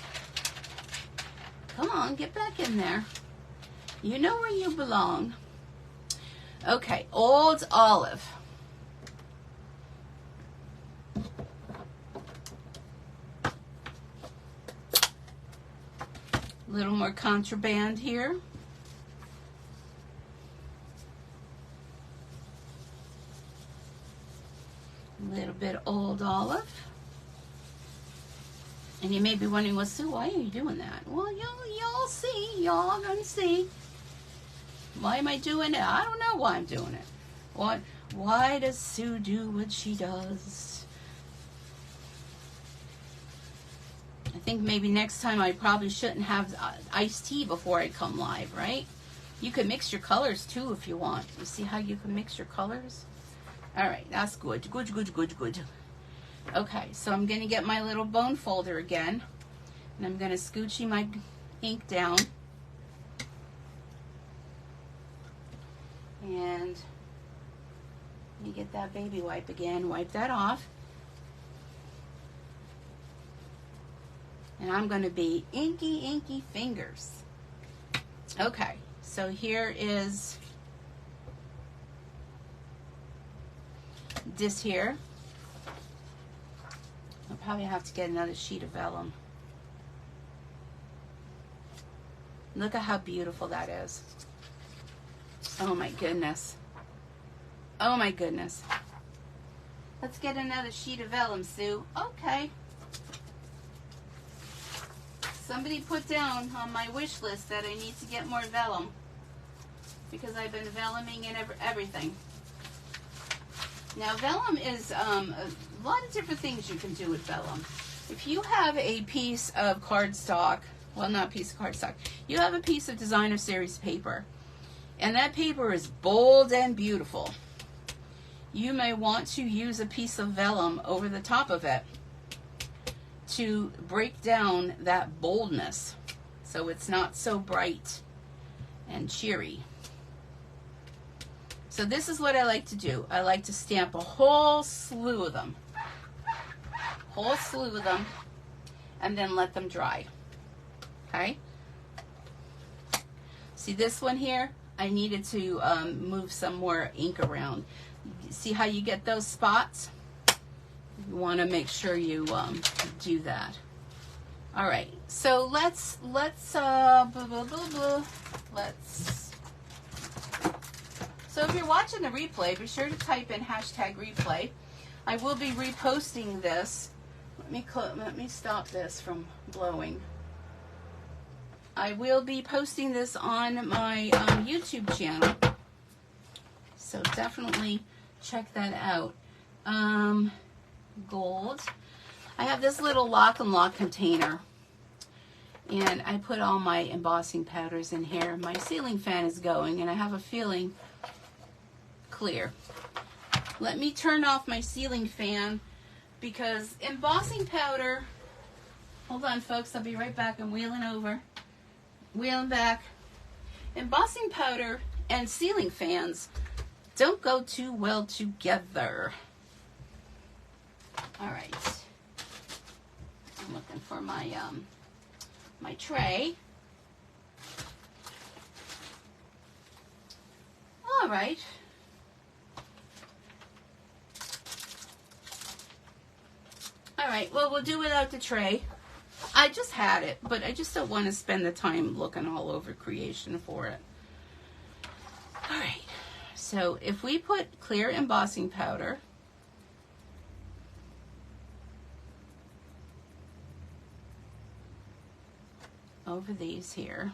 Come on, get back in there. You know where you belong. Okay, Old Olive. A little more contraband here. A little bit Old Olive. And you may be wondering, well, Sue, why are you doing that? Well, y'all see. Y'all gonna see. Why am I doing it? I don't know why I'm doing it. Why does Sue do what she does? I think maybe next time I probably shouldn't have iced tea before I come live, right? You can mix your colors too if you want. You see how you can mix your colors? All right, that's good. Good, good, good, good. Okay, so I'm going to get my little bone folder again, and I'm going to scoochy my ink down. And let me get that baby wipe again, wipe that off. And I'm going to be inky, inky fingers. Okay, so here is this here. I'll probably have to get another sheet of vellum. Look at how beautiful that is. Oh my goodness. Oh my goodness. Let's get another sheet of vellum, Sue. Okay. Somebody put down on my wish list that I need to get more vellum, because I've been velluming in everything. Now vellum is a lot of different things you can do with vellum. If you have a piece of cardstock, well, not a piece of cardstock, you have a piece of designer series paper, and that paper is bold and beautiful, you may want to use a piece of vellum over the top of it to break down that boldness so it's not so bright and cheery. So this is what I like to do. I like to stamp a whole slew of them. And then let them dry. Okay? See this one here? I needed to move some more ink around. See how you get those spots? You want to make sure you do that. All right. So let's So if you're watching the replay, be sure to type in #replay. I will be reposting this. Let me stop this from blowing. I will be posting this on my YouTube channel. So definitely check that out. Gold. I have this little lock and lock container, and I put all my embossing powders in here. My ceiling fan is going, and I have a feeling clear. Let me turn off my ceiling fan, because embossing powder, hold on folks, I'll be right back. I'm wheeling back. Embossing powder and ceiling fans don't go too well together. All right, I'm looking for my my tray. All right. All right, well, we'll do without the tray. I just had it, but I just don't want to spend the time looking all over creation for it. All right, so if we put clear embossing powder over these here,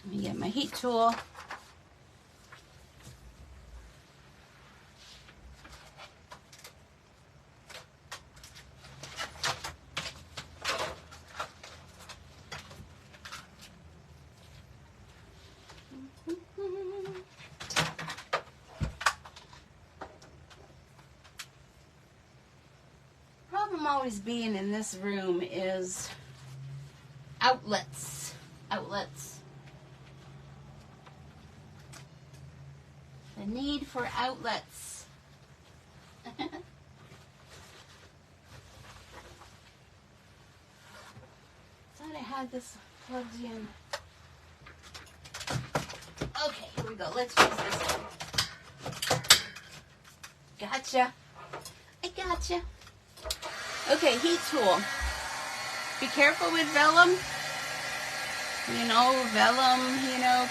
Let me get my heat tool. Problem always being in this room is outlets. The need for outlets. Thought I had this plugged in. Okay, here we go. Let's use this one. Gotcha. I gotcha. Okay, heat tool. Be careful with vellum. You know, vellum,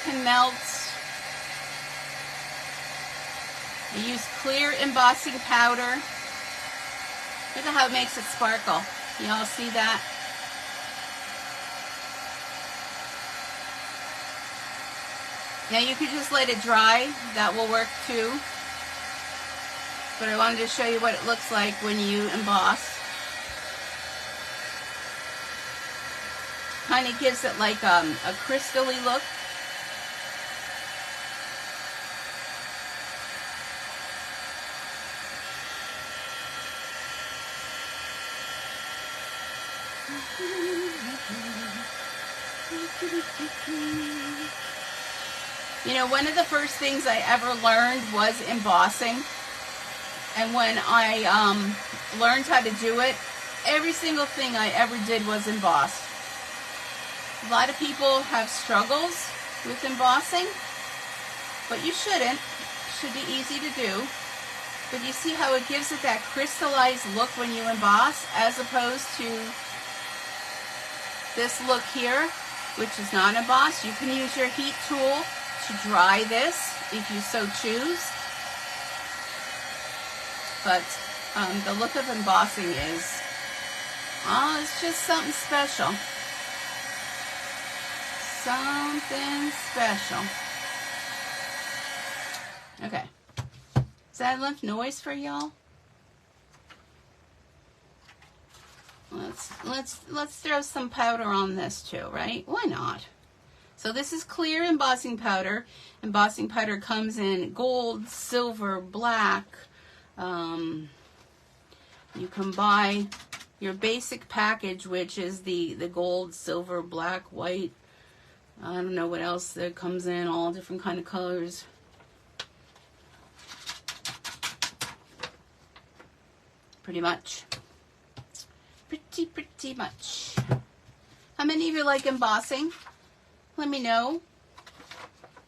can melt. I use clear embossing powder. Look at how it makes it sparkle. You all see that? Now you could just let it dry. That will work too. But I wanted to show you what it looks like when you emboss. Kind of gives it like a crystally look. You know, one of the first things I ever learned was embossing. And when I learned how to do it, every single thing I ever did was embossed. A lot of people have struggles with embossing, but you shouldn't. It should be easy to do. But you see how it gives it that crystallized look when you emboss, as opposed to this look here, which is not embossed. You can use your heat tool to dry this if you so choose. But the look of embossing is, it's just something special. Something special. Okay. Is that enough noise for y'all? Let's throw some powder on this too, right? Why not? So this is clear embossing powder. Embossing powder comes in gold, silver, black. You can buy your basic package, which is the gold, silver, black, white. I don't know what else that comes in, all different kind of colors. Pretty much. Pretty much. How many of you like embossing? Let me know.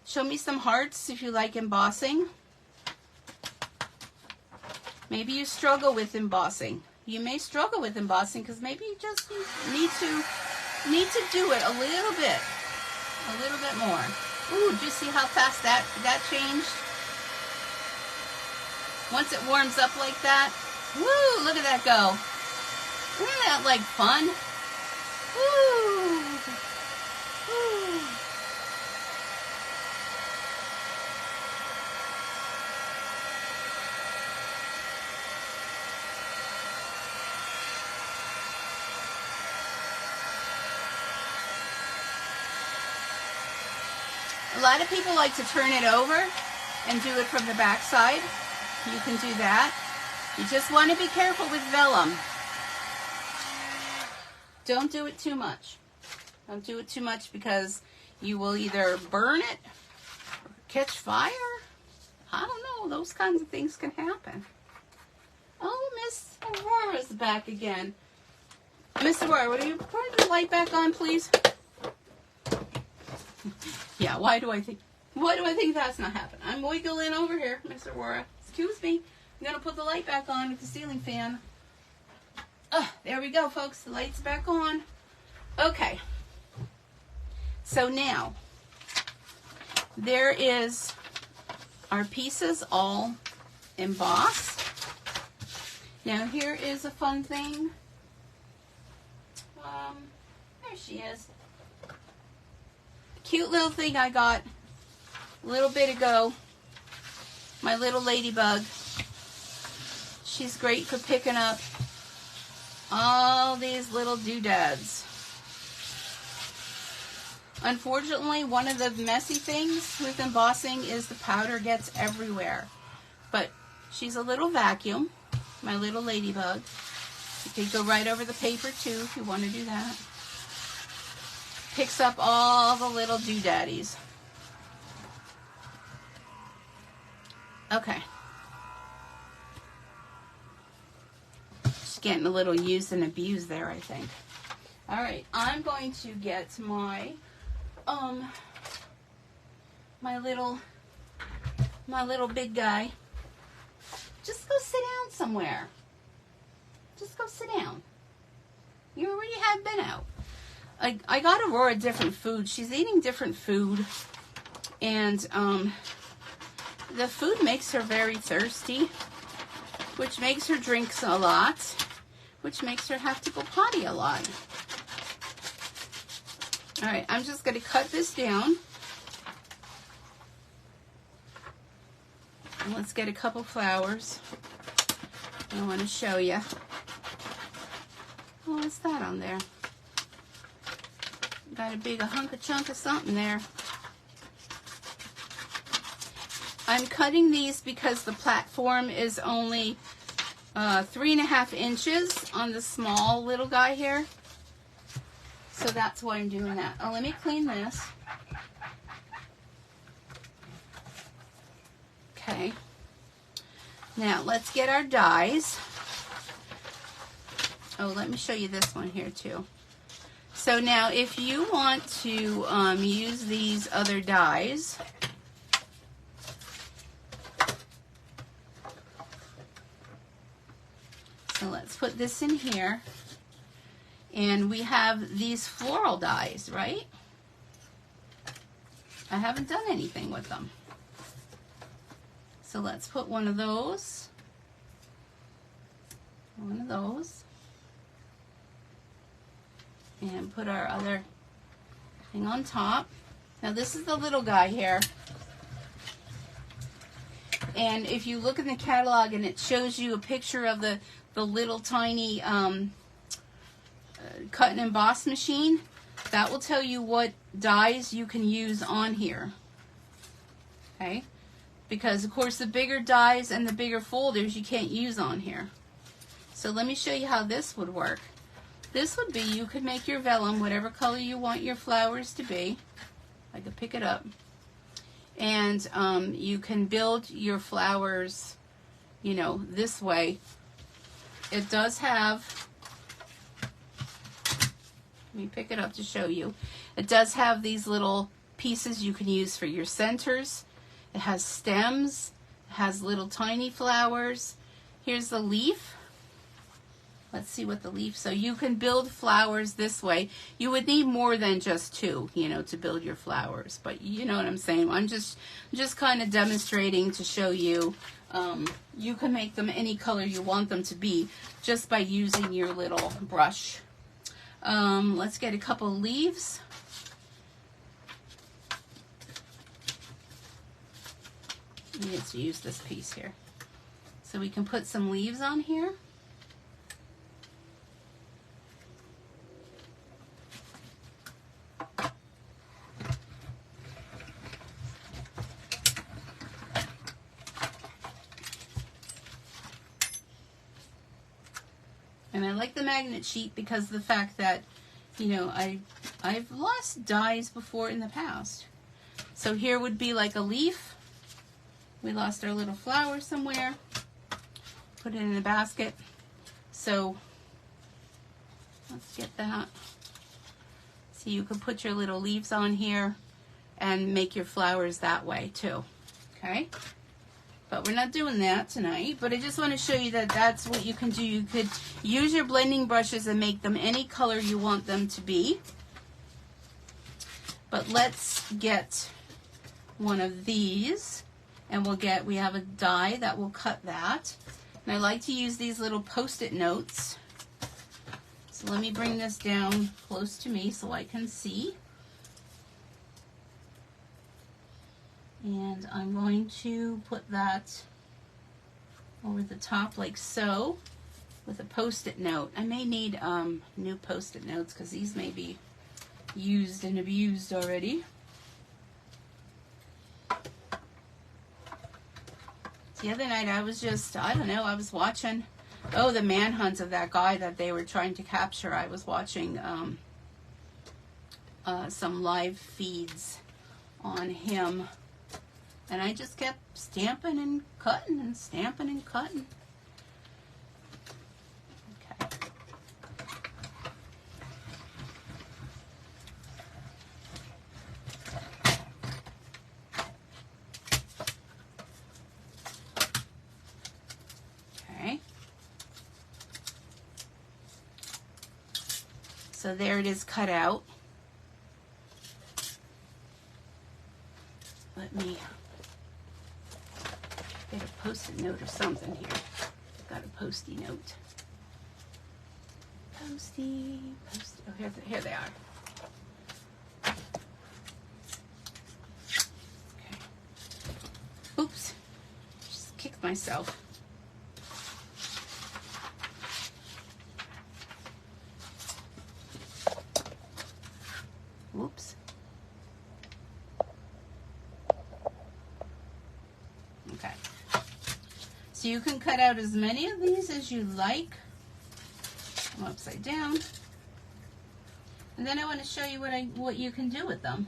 Show me some hearts if you like embossing. Maybe you struggle with embossing. You may struggle with embossing because maybe you just need to do it a little bit more. Ooh, do you see how fast that changed? Once it warms up like that, woo, look at that go. Isn't that like fun? Woo. Woo. A lot of people like to turn it over and do it from the back side. You can do that. You just want to be careful with vellum. Don't do it too much. Don't do it too much because you will either burn it or catch fire. I don't know. Those kinds of things can happen. Oh, Miss Aurora's back again. Miss Aurora, would you turn the light back on, please? Yeah, why do I think that's not happening? I'm wiggling over here, Miss Aurora. Excuse me. I'm going to put the light back on with the ceiling fan. There we go, folks. The light's back on. Okay. So now, there is our pieces all embossed. Now, here is a fun thing. There she is. cute little thing I got a little bit ago. My little ladybug. She's great for picking up all these little doodads. Unfortunately, one of the messy things with embossing is the powder gets everywhere. But she's a little vacuum, my little ladybug. You could go right over the paper too if you want to do that. Picks up all the little doodaddies. Okay. She's getting a little used and abused there, I think. All right, I'm going to get my my little big guy. Just go sit down somewhere. Just go sit down. You already have been out. I got Aurora different food. She's eating different food, and the food makes her very thirsty, which makes her drink a lot, which makes her have to go potty a lot. All right, I'm just going to cut this down. And let's get a couple flowers. I want to show you. Oh, what's that on there? Got a big chunk of something there. I'm cutting these because the platform is only 3.5 inches on the small little guy here. So that's why I'm doing that. Oh, let me clean this. Okay. Now, let's get our dies. Oh, let me show you this one here, too. So now, if you want to use these other dies, so let's put this in here. And we have these floral dies, right? I haven't done anything with them. So let's put one of those. One of those. And put our other thing on top. Now this is the little guy here. And if you look in the catalog and it shows you a picture of the little tiny cut and emboss machine, that will tell you what dies you can use on here. Okay? Because of course the bigger dies and the bigger folders you can't use on here. So let me show you how this would work. This would be, you could make your vellum whatever color you want your flowers to be. I could pick it up. And you can build your flowers, you know, this way. It does have, let me pick it up to show you. It does have these little pieces you can use for your centers. It has stems. It has little tiny flowers. Here's the leaf. Let's see what the leaf, so you can build flowers this way. You would need more than just two, you know, to build your flowers. But you know what I'm saying. I'm just kind of demonstrating to show you. You can make them any color you want them to be just by using your little brush. Let's get a couple leaves. Let's use this piece here. So we can put some leaves on here. And I like the magnet sheet because of the fact that, you know, I've lost dies before in the past. So here would be like a leaf. We lost our little flower somewhere. Put it in a basket. So let's get that. So you can put your little leaves on here and make your flowers that way too. Okay? But we're not doing that tonight. But I just want to show you that that's what you can do. You could use your blending brushes and make them any color you want them to be. But let's get one of these. And we have a die that will cut that. And I like to use these little Post-it notes. So let me bring this down close to me so I can see. And I'm going to put that over the top like so with a post-it note. I may need new post-it notes because these may be used and abused already. The other night I was just, I don't know, I was watching, the manhunt of that guy that they were trying to capture. I was watching some live feeds on him, and I just kept stamping and cutting and stamping and cutting. Okay. Okay. So there it is cut out. Let me get a post-it note or something here. I've got a post-it note. Posty. Oh, here they are. Okay. Oops. Just kicked myself. Whoops. Okay. So you can cut out as many of these as you like. I'm upside down. And then I want to show you what you can do with them.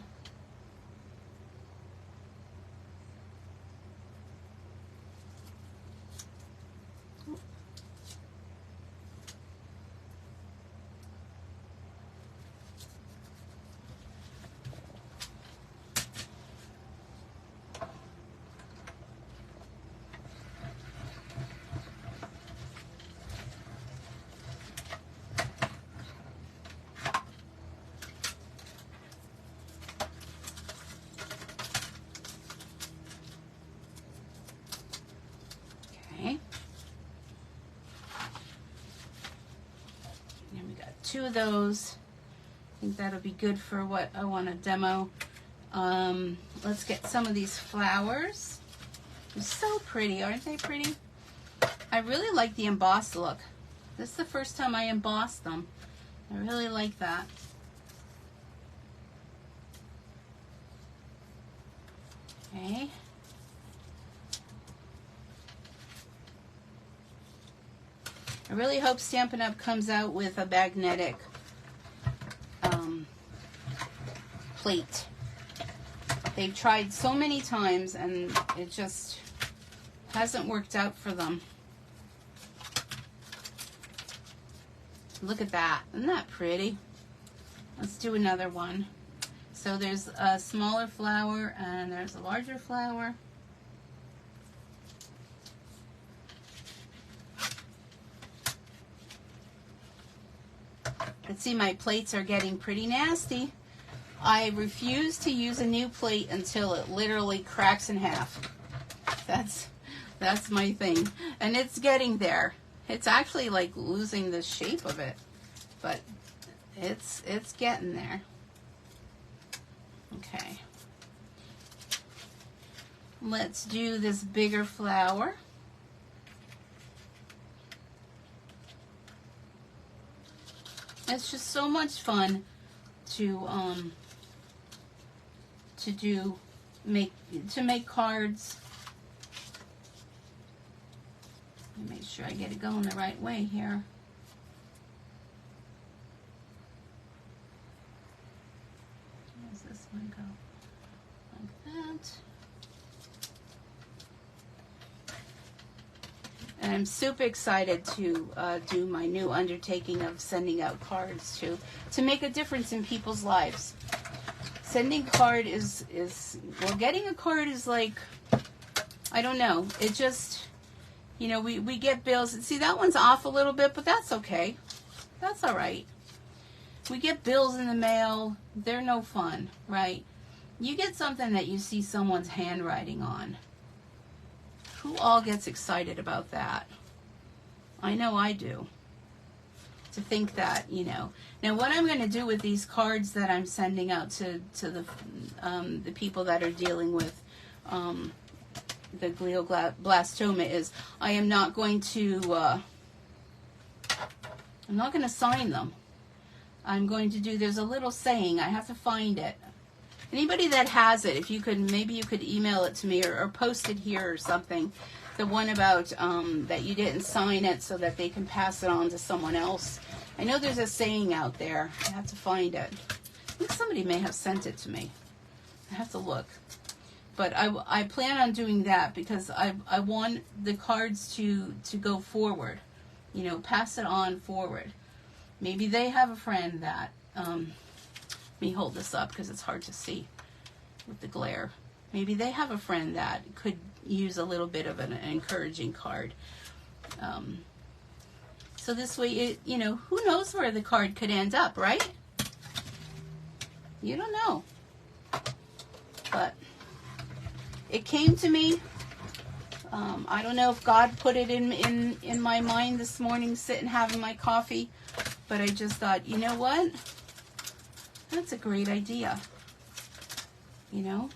Two of those. I think that'll be good for what I want to demo. Let's get some of these flowers. They're so pretty, aren't they pretty? I really like the embossed look. This is the first time I embossed them. I really like that. Okay. I really hope Stampin' Up! Comes out with a magnetic plate. They've tried so many times and it just hasn't worked out for them. Look at that. Isn't that pretty? Let's do another one. So there's a smaller flower and there's a larger flower. You can see my plates are getting pretty nasty. I refuse to use a new plate until it literally cracks in half. That's my thing. And it's getting there. It's actually like losing the shape of it, but it's getting there. Okay. Let's do this bigger flower. It's just so much fun to make cards. Let me make sure I get it going the right way here. Where does this one go? Like that. And I'm super excited to do my new undertaking of sending out cards to make a difference in people's lives. Sending card is well, getting a card is like, I don't know. It just, you know, we get bills. See, that one's off a little bit, but that's okay. That's all right. We get bills in the mail. They're no fun, right? You get something that you see someone's handwriting on. Who all gets excited about that? I know I do. To think that, you know. Now, what I'm going to do with these cards that I'm sending out to the people that are dealing with the glioblastoma is. I am not going to, I'm not going to sign them. I'm going to do, there's a little saying, I have to find it. Anybody that has it, if you could, maybe you could email it to me or post it here or something. The one about that you didn't sign it so that they can pass it on to someone else. I know there's a saying out there. I have to find it. I think somebody may have sent it to me. I have to look. But I plan on doing that because I want the cards to go forward. You know, pass it on forward. Maybe they have a friend that, let me hold this up because it's hard to see with the glare. Maybe they have a friend that could use a little bit of an encouraging card. So this way, it, you know, who knows where the card could end up, right? You don't know. But it came to me. I don't know if God put it in my mind this morning, sitting having my coffee. But I just thought, you know what? That's a great idea. You know?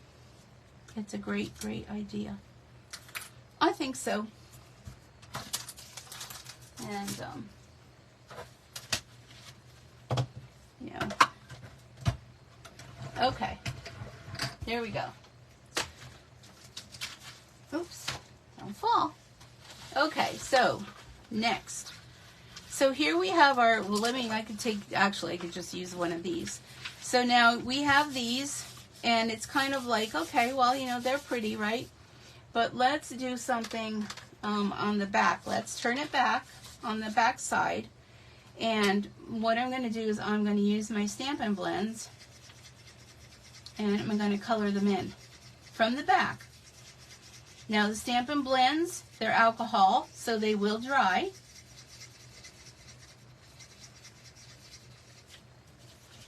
It's a great, great idea. I think so. And, you know. Okay. There we go. Oops. Don't fall. Okay, so, next. So here we have our, well, I could take, actually, I could just use one of these. So now we have these, and it's kind of like, okay, well, you know, they're pretty, right? But let's do something on the back. Let's turn it back on the back side. And what I'm going to do is I'm going to use my Stampin' blends, and I'm going to color them in from the back. Now the Stampin' blends, they're alcohol, so they will dry.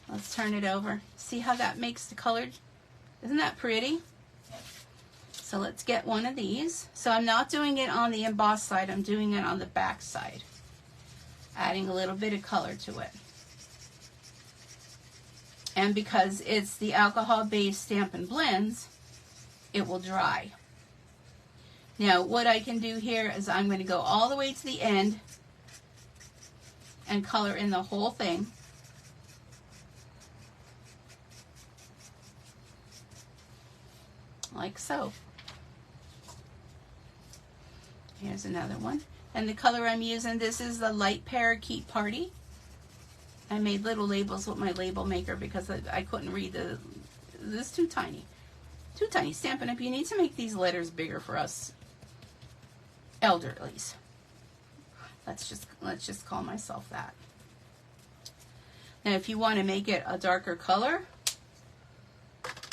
Let's turn it over. See how that makes the color? Isn't that pretty? So let's get one of these. So I'm not doing it on the embossed side, I'm doing it on the back side. Adding a little bit of color to it. And because it's the alcohol-based Stampin' blends, it will dry. Now what I can do here is I'm going to go all the way to the end and color in the whole thing. Like so. Here's another one. And the color I'm using, this is the Light Parakeet Party. I made little labels with my label maker because I couldn't read this is too tiny. Too tiny. Stampin' Up! You need to make these letters bigger for us elderlies. Let's just call myself that. Now if you want to make it a darker color,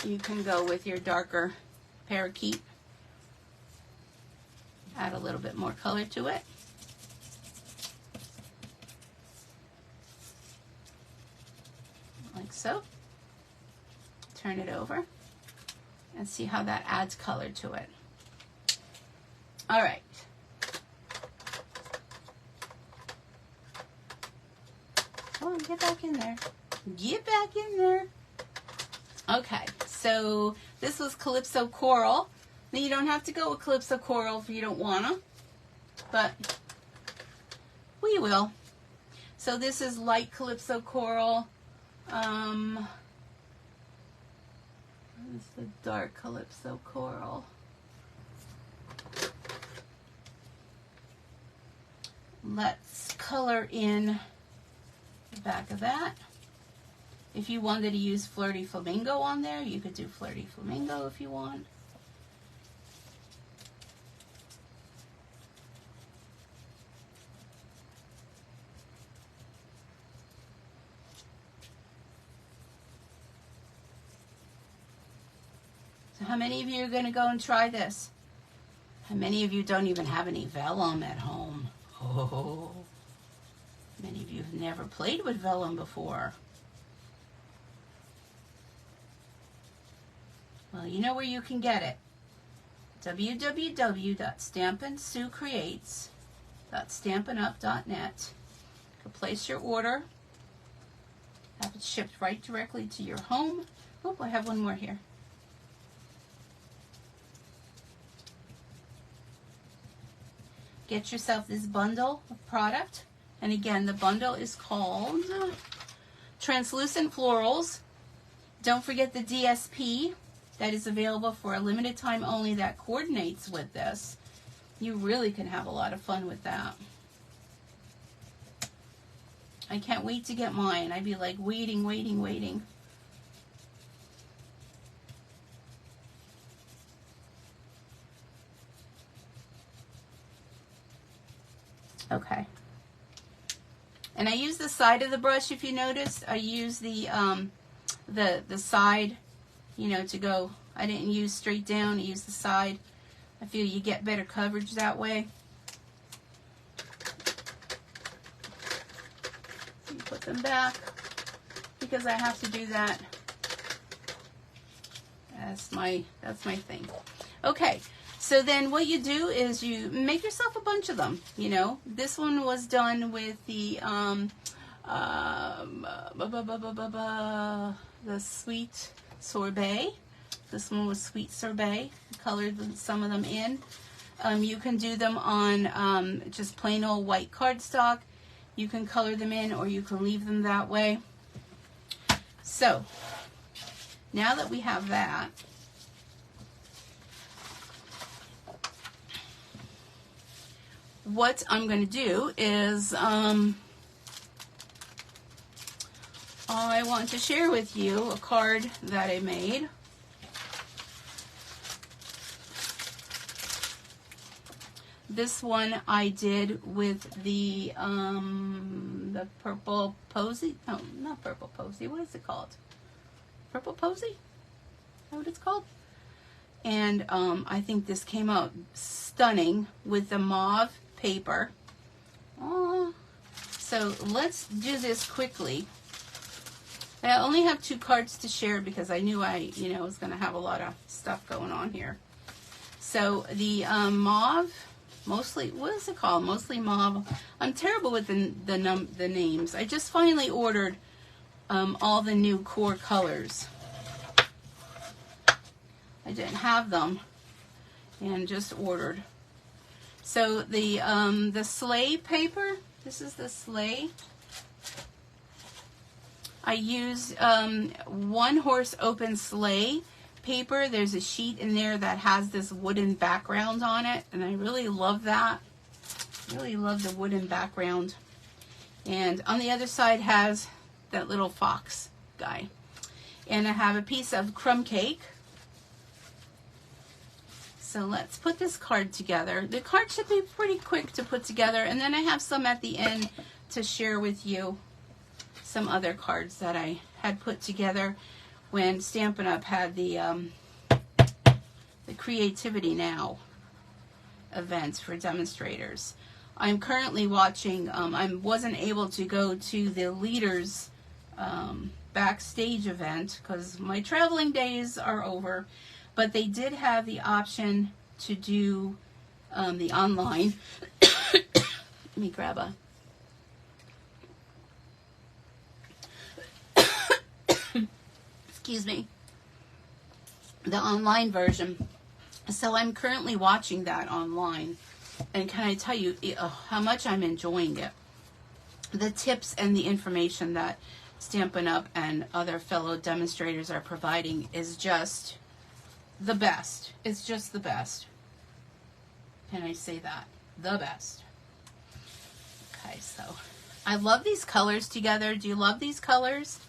you can go with your darker parakeet. Add a little bit more color to it. Like so. Turn it over and see how that adds color to it. All right. Come on, get back in there. Get back in there. Okay, so this was Calypso Coral. Now you don't have to go with Calypso Coral if you don't wanna, but we will. So this is light Calypso Coral. This is the dark Calypso Coral. Let's color in the back of that. If you wanted to use Flirty Flamingo on there, you could do Flirty Flamingo if you want. So how many of you are going to go and try this? How many of you don't even have any vellum at home? Oh, many of you have never played with vellum before. Well, you know where you can get it. www.stampinsuecreates.stampinup.net. You can place your order. Have it shipped right directly to your home. Oh, I have one more here. get yourself this bundle of product. And again, the bundle is called Translucent Florals. Don't forget the DSP that is available for a limited time only that coordinates with this. You really can have a lot of fun with that. I can't wait to get mine. I'd be like waiting. Okay. And I use the side of the brush, if you notice. I use the side, you know, to go. I didn't use straight down, I used the side. I feel you get better coverage that way. So you put them back because I have to do that. That's my thing. Okay. So then what you do is you make yourself a bunch of them, you know. This one was done with the sweet sorbet. This one was sweet sorbet. Colored some of them in. You can do them on just plain old white cardstock. You can color them in or you can leave them that way. So now that we have that, what I'm going to do is I want to share with you a card that I made. This one I did with the purple posy. No, not purple posy. What is it called? Purple posy? Is that what it's called? And I think this came out stunning with the mauve paper. So let's do this quickly. I only have 2 cards to share because I knew I was going to have a lot of stuff going on here. So the mauve, mostly, what is it called? Mostly mauve. I'm terrible with the names. I just finally ordered all the new core colors. I didn't have them and just ordered. So the sleigh paper, this is the sleigh. I used 1 horse open sleigh paper. There's a sheet in there that has this wooden background on it, and I really love that. Really love the wooden background. And on the other side has that little fox guy. And I have a piece of crumb cake. So let's put this card together. The card should be pretty quick to put together, and then I have some at the end to share with you. Some other cards that I had put together when Stampin' Up! Had the Creativity Now events for demonstrators. I'm currently watching, I wasn't able to go to the leaders backstage event because my traveling days are over, but they did have the option to do the online. Let me grab a excuse me, the online version. So I'm currently watching that online, and can I tell you how much I'm enjoying it. The tips and the information that Stampin' Up! And other fellow demonstrators are providing is just the best. It's just the best. Can I say that? The best. Okay, so I love these colors together. Do you love these colors?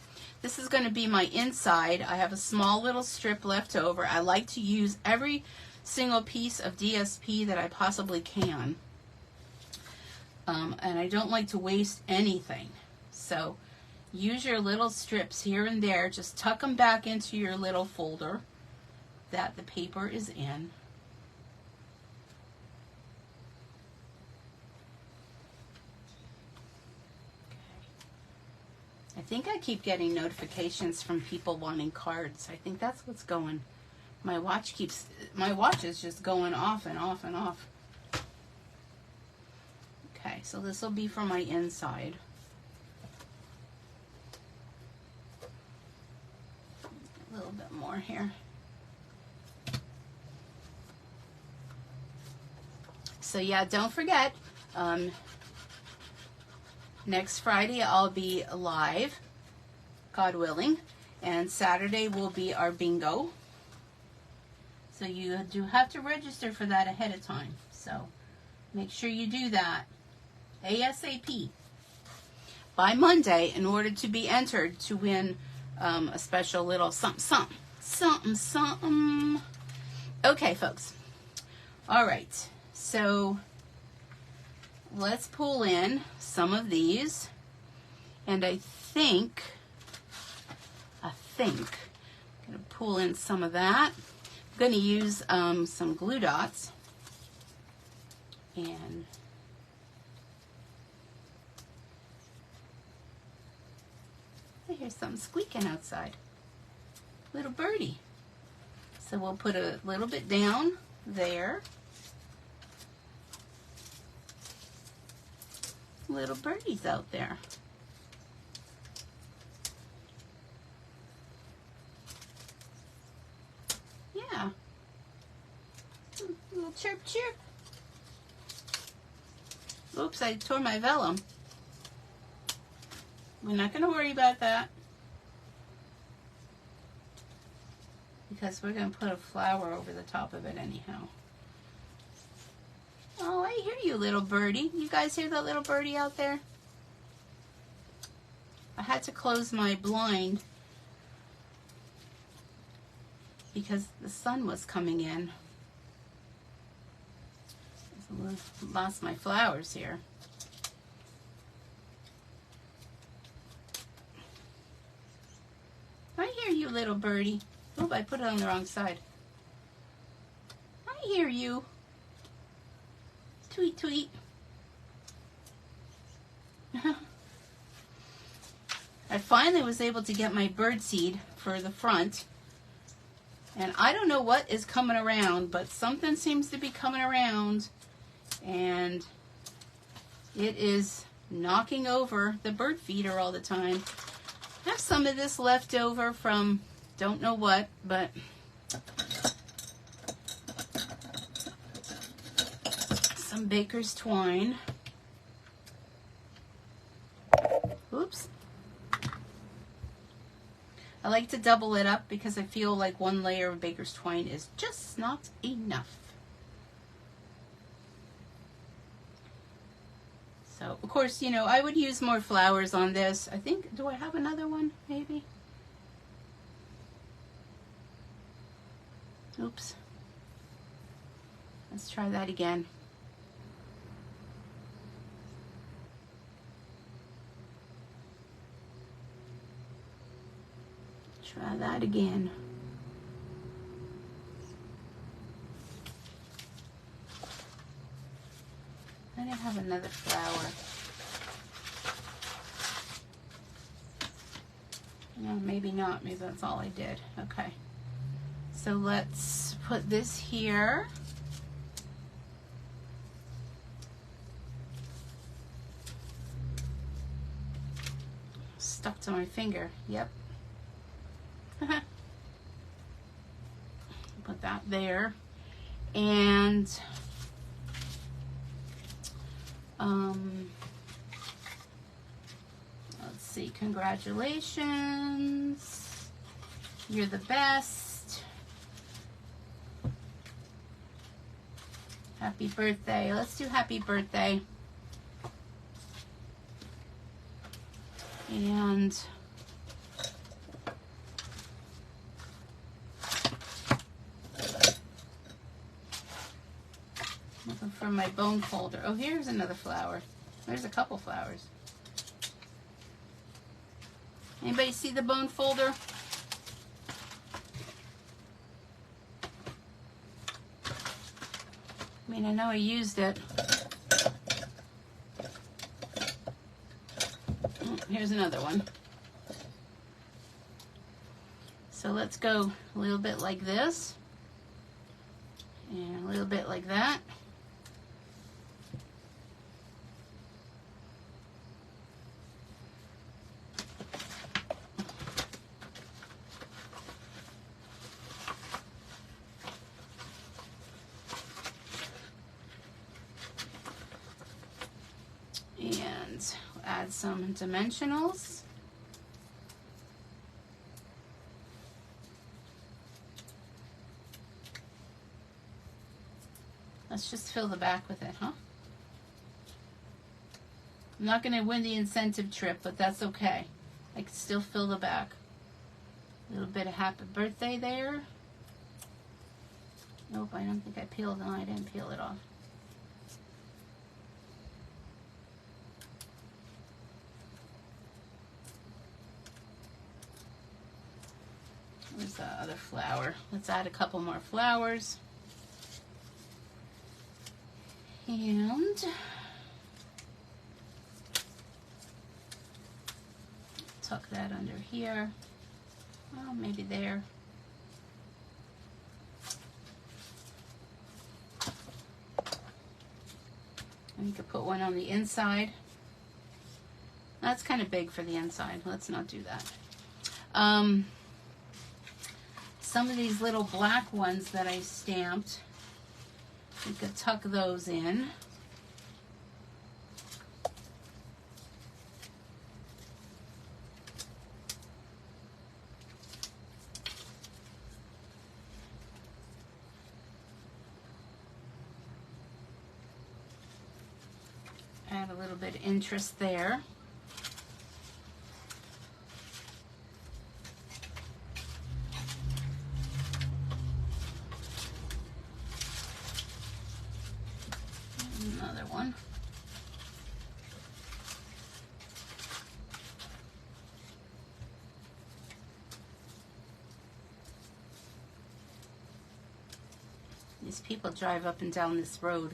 This is going to be my inside. I have a small little strip left over. I like to use every single piece of DSP that I possibly can. And I don't like to waste anything. So use your little strips here and there. Just tuck them back into your little folder that the paper is in. I think I keep getting notifications from people wanting cards. I think that's what's going. My watch is just going off and off and off. Okay, so this will be for my inside. A little bit more here. So yeah, don't forget, next Friday I'll be live, God willing, and Saturday will be our bingo. So you do have to register for that ahead of time. So make sure you do that ASAP by Monday in order to be entered to win a special little something. Okay, folks. All right. So let's pull in some of these. And I think I'm going to pull in some of that. I'm going to use some glue dots. And I hear something squeaking outside. Little birdie. So we'll put a little bit down there. Little birdies out there. Yeah. Little chirp chirp. Oops, I tore my vellum. We're not going to worry about that, because we're going to put a flower over the top of it anyhow. Oh, I hear you, little birdie. You guys hear that little birdie out there? I had to close my blind because the sun was coming in. I lost my flowers here. I hear you, little birdie. Oop, I put it on the wrong side. I hear you. Tweet, tweet. I finally was able to get my bird seed for the front. And I don't know what is coming around, but something seems to be coming around. And it is knocking over the bird feeder all the time. I have some of this left over from don't know what, but some baker's twine. Oops. I like to double it up because I feel like one layer of baker's twine is just not enough. So, of course, you know, I would use more flowers on this. I think, do I have another one, maybe? Oops. Let's try that again. Try that again. I didn't have another flower. No, maybe not. Maybe that's all I did. Okay. So let's put this here. Stuck to my finger. Yep. Put that there. And let's see, congratulations, you're the best, happy birthday. Let's do happy birthday. And looking for my bone folder. Oh, here's another flower. There's a couple flowers. Anybody see the bone folder? I mean, I know I used it. Here's another one. So let's go a little bit like this. And a little bit like that. add some dimensionals. Let's just fill the back with it, huh? I'm not going to win the incentive trip, but that's okay. I can still fill the back. A little bit of happy birthday there. Nope, I don't think I peeled it. No, I didn't peel it off. Where's the other flower? Let's add a couple more flowers. And tuck that under here. Well, maybe there. And you could put one on the inside. That's kind of big for the inside. Let's not do that. Some of these little black ones that I stamped, you could tuck those in. Add a little bit of interest there. Another one. These people drive up and down this road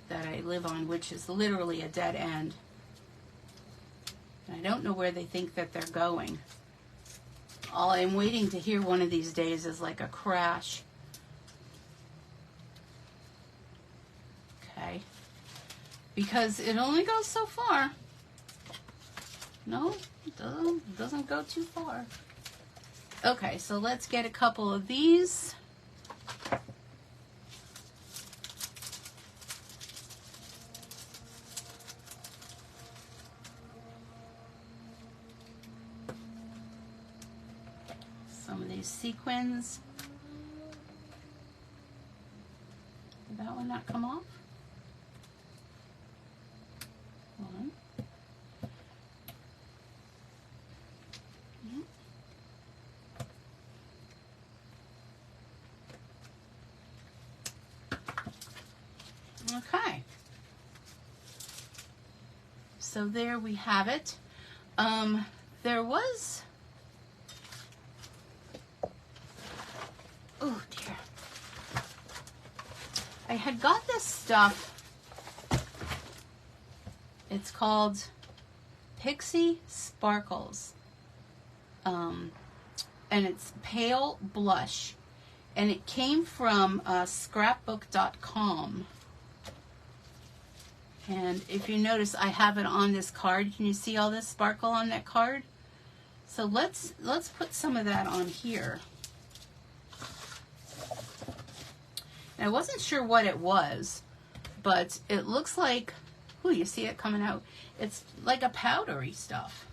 that I live on, which is literally a dead end. And I don't know where they think that they're going. All I'm waiting to hear one of these days is like a crash. Okay. Because it only goes so far. No, it doesn't go too far. Okay, so let's get a couple of these. Some of these sequins. Did that one not come off? One. Okay. So there we have it. There was, oh dear, I had got this stuff. It's called Pixie Sparkles, and it's pale blush, and it came from scrapbook.com. And if you notice, I have it on this card. Can you see all this sparkle on that card? So let's put some of that on here. And I wasn't sure what it was, but it looks like, ooh, you see it coming out. It's like a powdery stuff.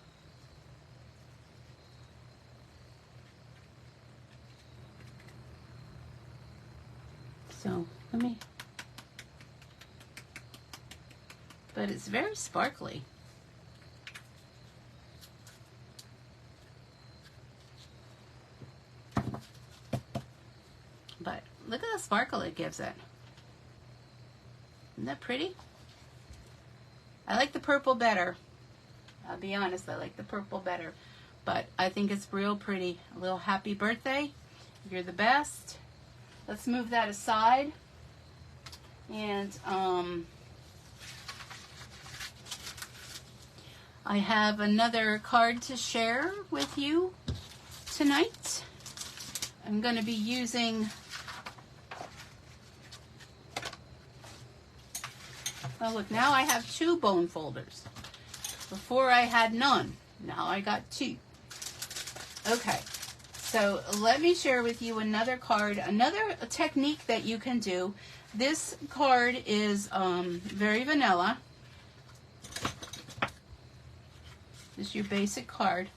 So let me, but it's very sparkly. But look at the sparkle it gives it. Isn't that pretty? I like the purple better. I'll be honest, I like the purple better. But I think it's real pretty. A little happy birthday. You're the best. Let's move that aside. And I have another card to share with you tonight. I'm going to be using, oh look, now I have 2 bone folders. Before I had none. Now I got 2. Okay, so let me share with you another card, another technique that you can do. This card is very vanilla. This is your basic card.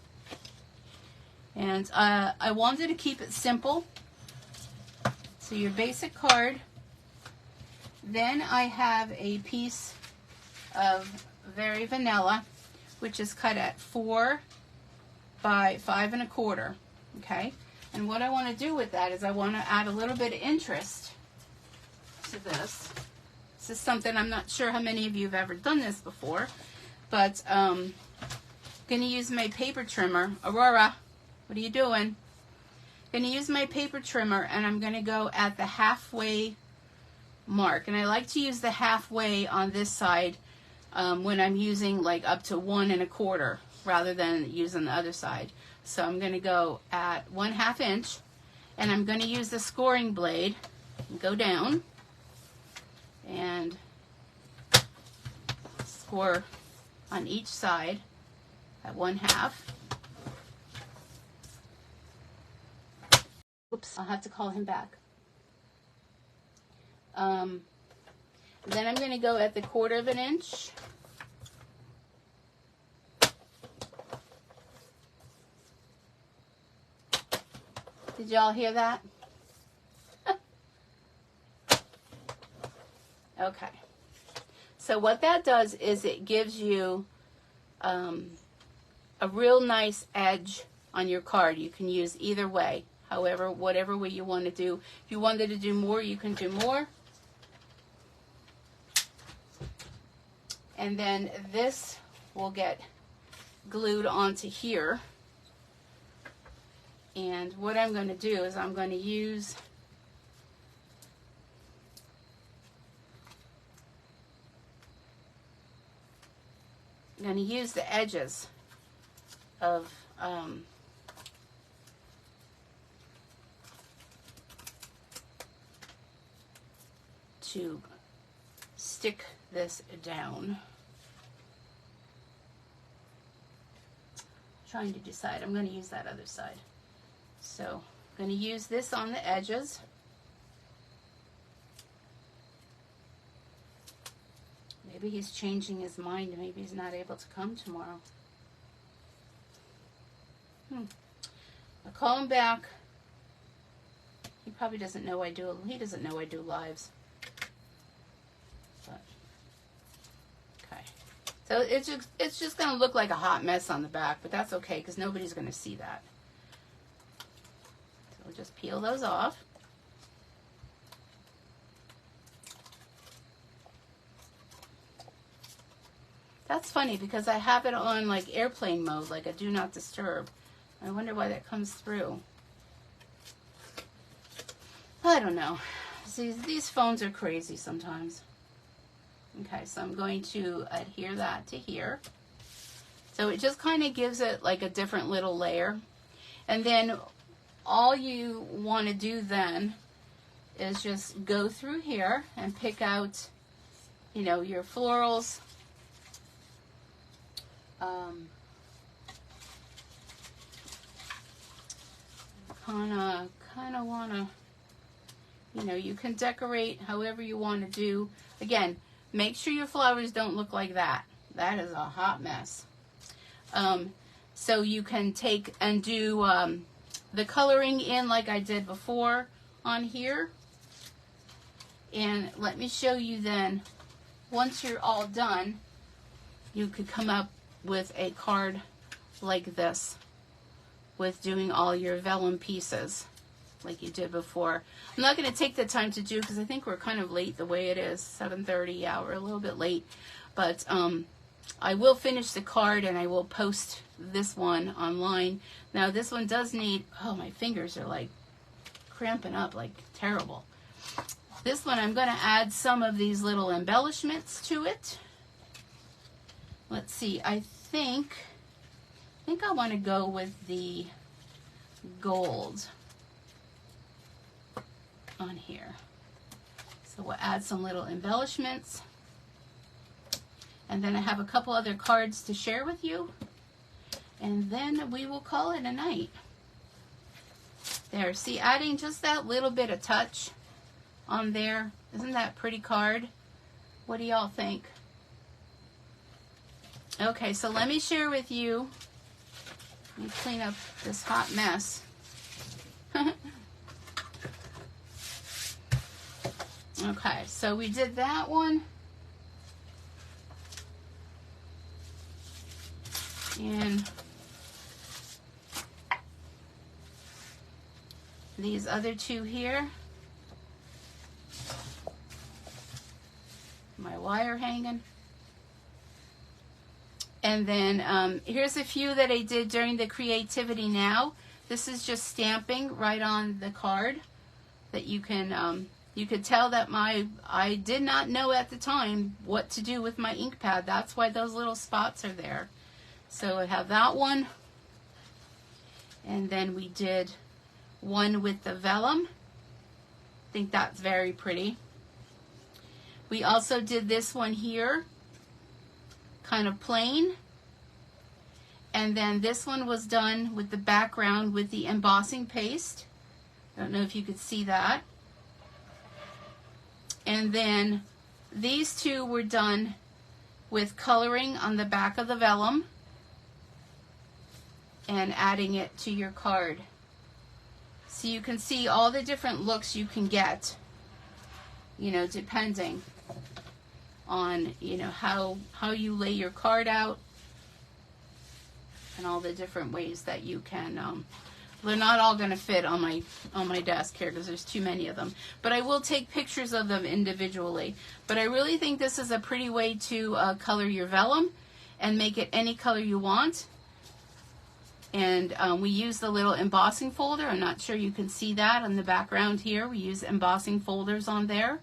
And I wanted to keep it simple. So your basic card. Then I have a piece of Very Vanilla, which is cut at 4 by 5 1/4. Okay? And what I want to do with that is I want to add a little bit of interest to this. This is something, I'm not sure how many of you have ever done this before, but I'm going to use my paper trimmer. Aurora, what are you doing? I'm going to use my paper trimmer, and I'm going to go at the halfway mark. And I like to use the halfway on this side when I'm using like up to 1 1/4 rather than using the other side. So I'm going to go at 1/2 inch, and I'm going to use the scoring blade and go down and score on each side at 1/2. Oops, I'll have to call him back. Then I'm going to go at the 1/4 inch. Did y'all hear that? Okay. So what that does is it gives you a real nice edge on your card. You can use either way, however, whatever way you want to do. If you wanted to do more, you can do more. And then this will get glued onto here. And what I'm going to do is I'm going to use the edges of to stick this down. Trying to decide. I'm going to use that other side. So I'm going to use this on the edges. Maybe he's changing his mind. Maybe he's not able to come tomorrow. I'll call him back. He probably doesn't know I do. He doesn't know I do lives. But, okay. So it's just going to look like a hot mess on the back, but that's okay because nobody's going to see that. So we'll just peel those off. That's funny because I have it on like airplane mode, like a do not disturb. I wonder why that comes through. I don't know. See, these phones are crazy sometimes. Okay, so I'm going to adhere that to here. So it just kind of gives it like a different little layer. And then all you want to do then is just go through here and pick out, you know, your florals. Kind of want to, you know, you can decorate however you want to do. Again, make sure your flowers don't look like that. That is a hot mess. So you can take and do the coloring in like I did before on here. And let me show you then, once you're all done, you could come up with a card like this with doing all your vellum pieces like you did before. I'm not going to take the time to do because I think we're kind of late the way it is, 7:30. Yeah, we're a little bit late, but I will finish the card and I will post this one online. Now this one does need, oh, my fingers are like cramping up like terrible. This one I'm going to add some of these little embellishments to it. Let's see, I think I want to go with the gold on here. So we'll add some little embellishments. And then I have a couple other cards to share with you. And then we will call it a night. There, see, adding just that little bit of touch on there. Isn't that a pretty card? What do y'all think? Okay, so let me share with you. Let me clean up this hot mess. Okay, so we did that one. And these other two here. My wire hanging. And then here's a few that I did during the Creativity Now. This is just stamping right on the card that you can, you could tell that I did not know at the time what to do with my ink pad. That's why those little spots are there. So I have that one. And then we did one with the vellum. I think that's very pretty. We also did this one here, kind of plain. And then this one was done with the background with the embossing paste. I don't know if you could see that. And then these two were done with coloring on the back of the vellum and adding it to your card. So you can see all the different looks you can get, you know, depending on, you know, how you lay your card out and all the different ways that you can, they're not all going to fit on my desk here because there's too many of them, but I will take pictures of them individually. But I really think this is a pretty way to color your vellum and make it any color you want. And we use the little embossing folder. I'm not sure you can see that on the background here. We use embossing folders on there.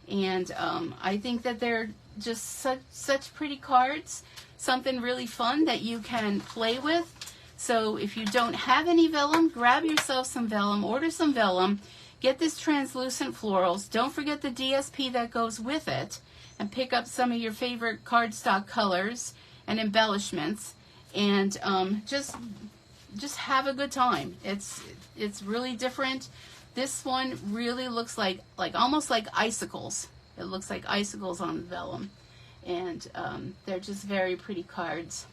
And I think that they're just such pretty cards, something really fun that you can play with. So if you don't have any vellum, grab yourself some vellum, order some vellum, get this translucent florals. Don't forget the DSP that goes with it, and pick up some of your favorite cardstock colors and embellishments, and just have a good time. It's really different. This one really looks like almost like icicles. It looks like icicles on the vellum, and they're just very pretty cards.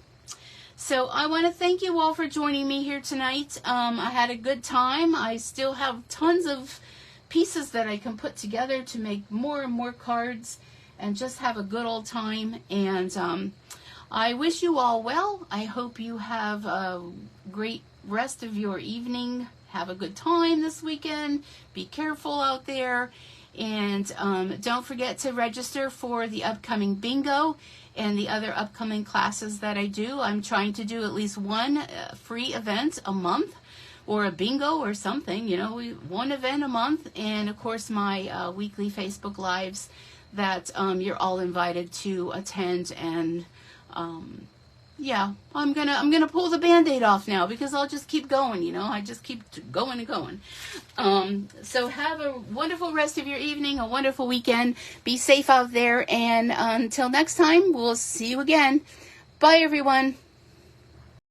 So I want to thank you all for joining me here tonight. I had a good time. I still have tons of pieces that I can put together to make more and more cards and just have a good old time. And I wish you all well. I hope you have a great rest of your evening. Have a good time this weekend. Be careful out there. And don't forget to register for the upcoming bingo and the other upcoming classes that I do. I'm trying to do at least one free event a month, or a bingo or something, you know, one event a month. And of course my weekly Facebook Lives that you're all invited to attend. And yeah, I'm gonna pull the Band-Aid off now because I'll just keep going, you know. I just keep going and going. So have a wonderful rest of your evening, a wonderful weekend. Be safe out there, and until next time, we'll see you again. Bye, everyone.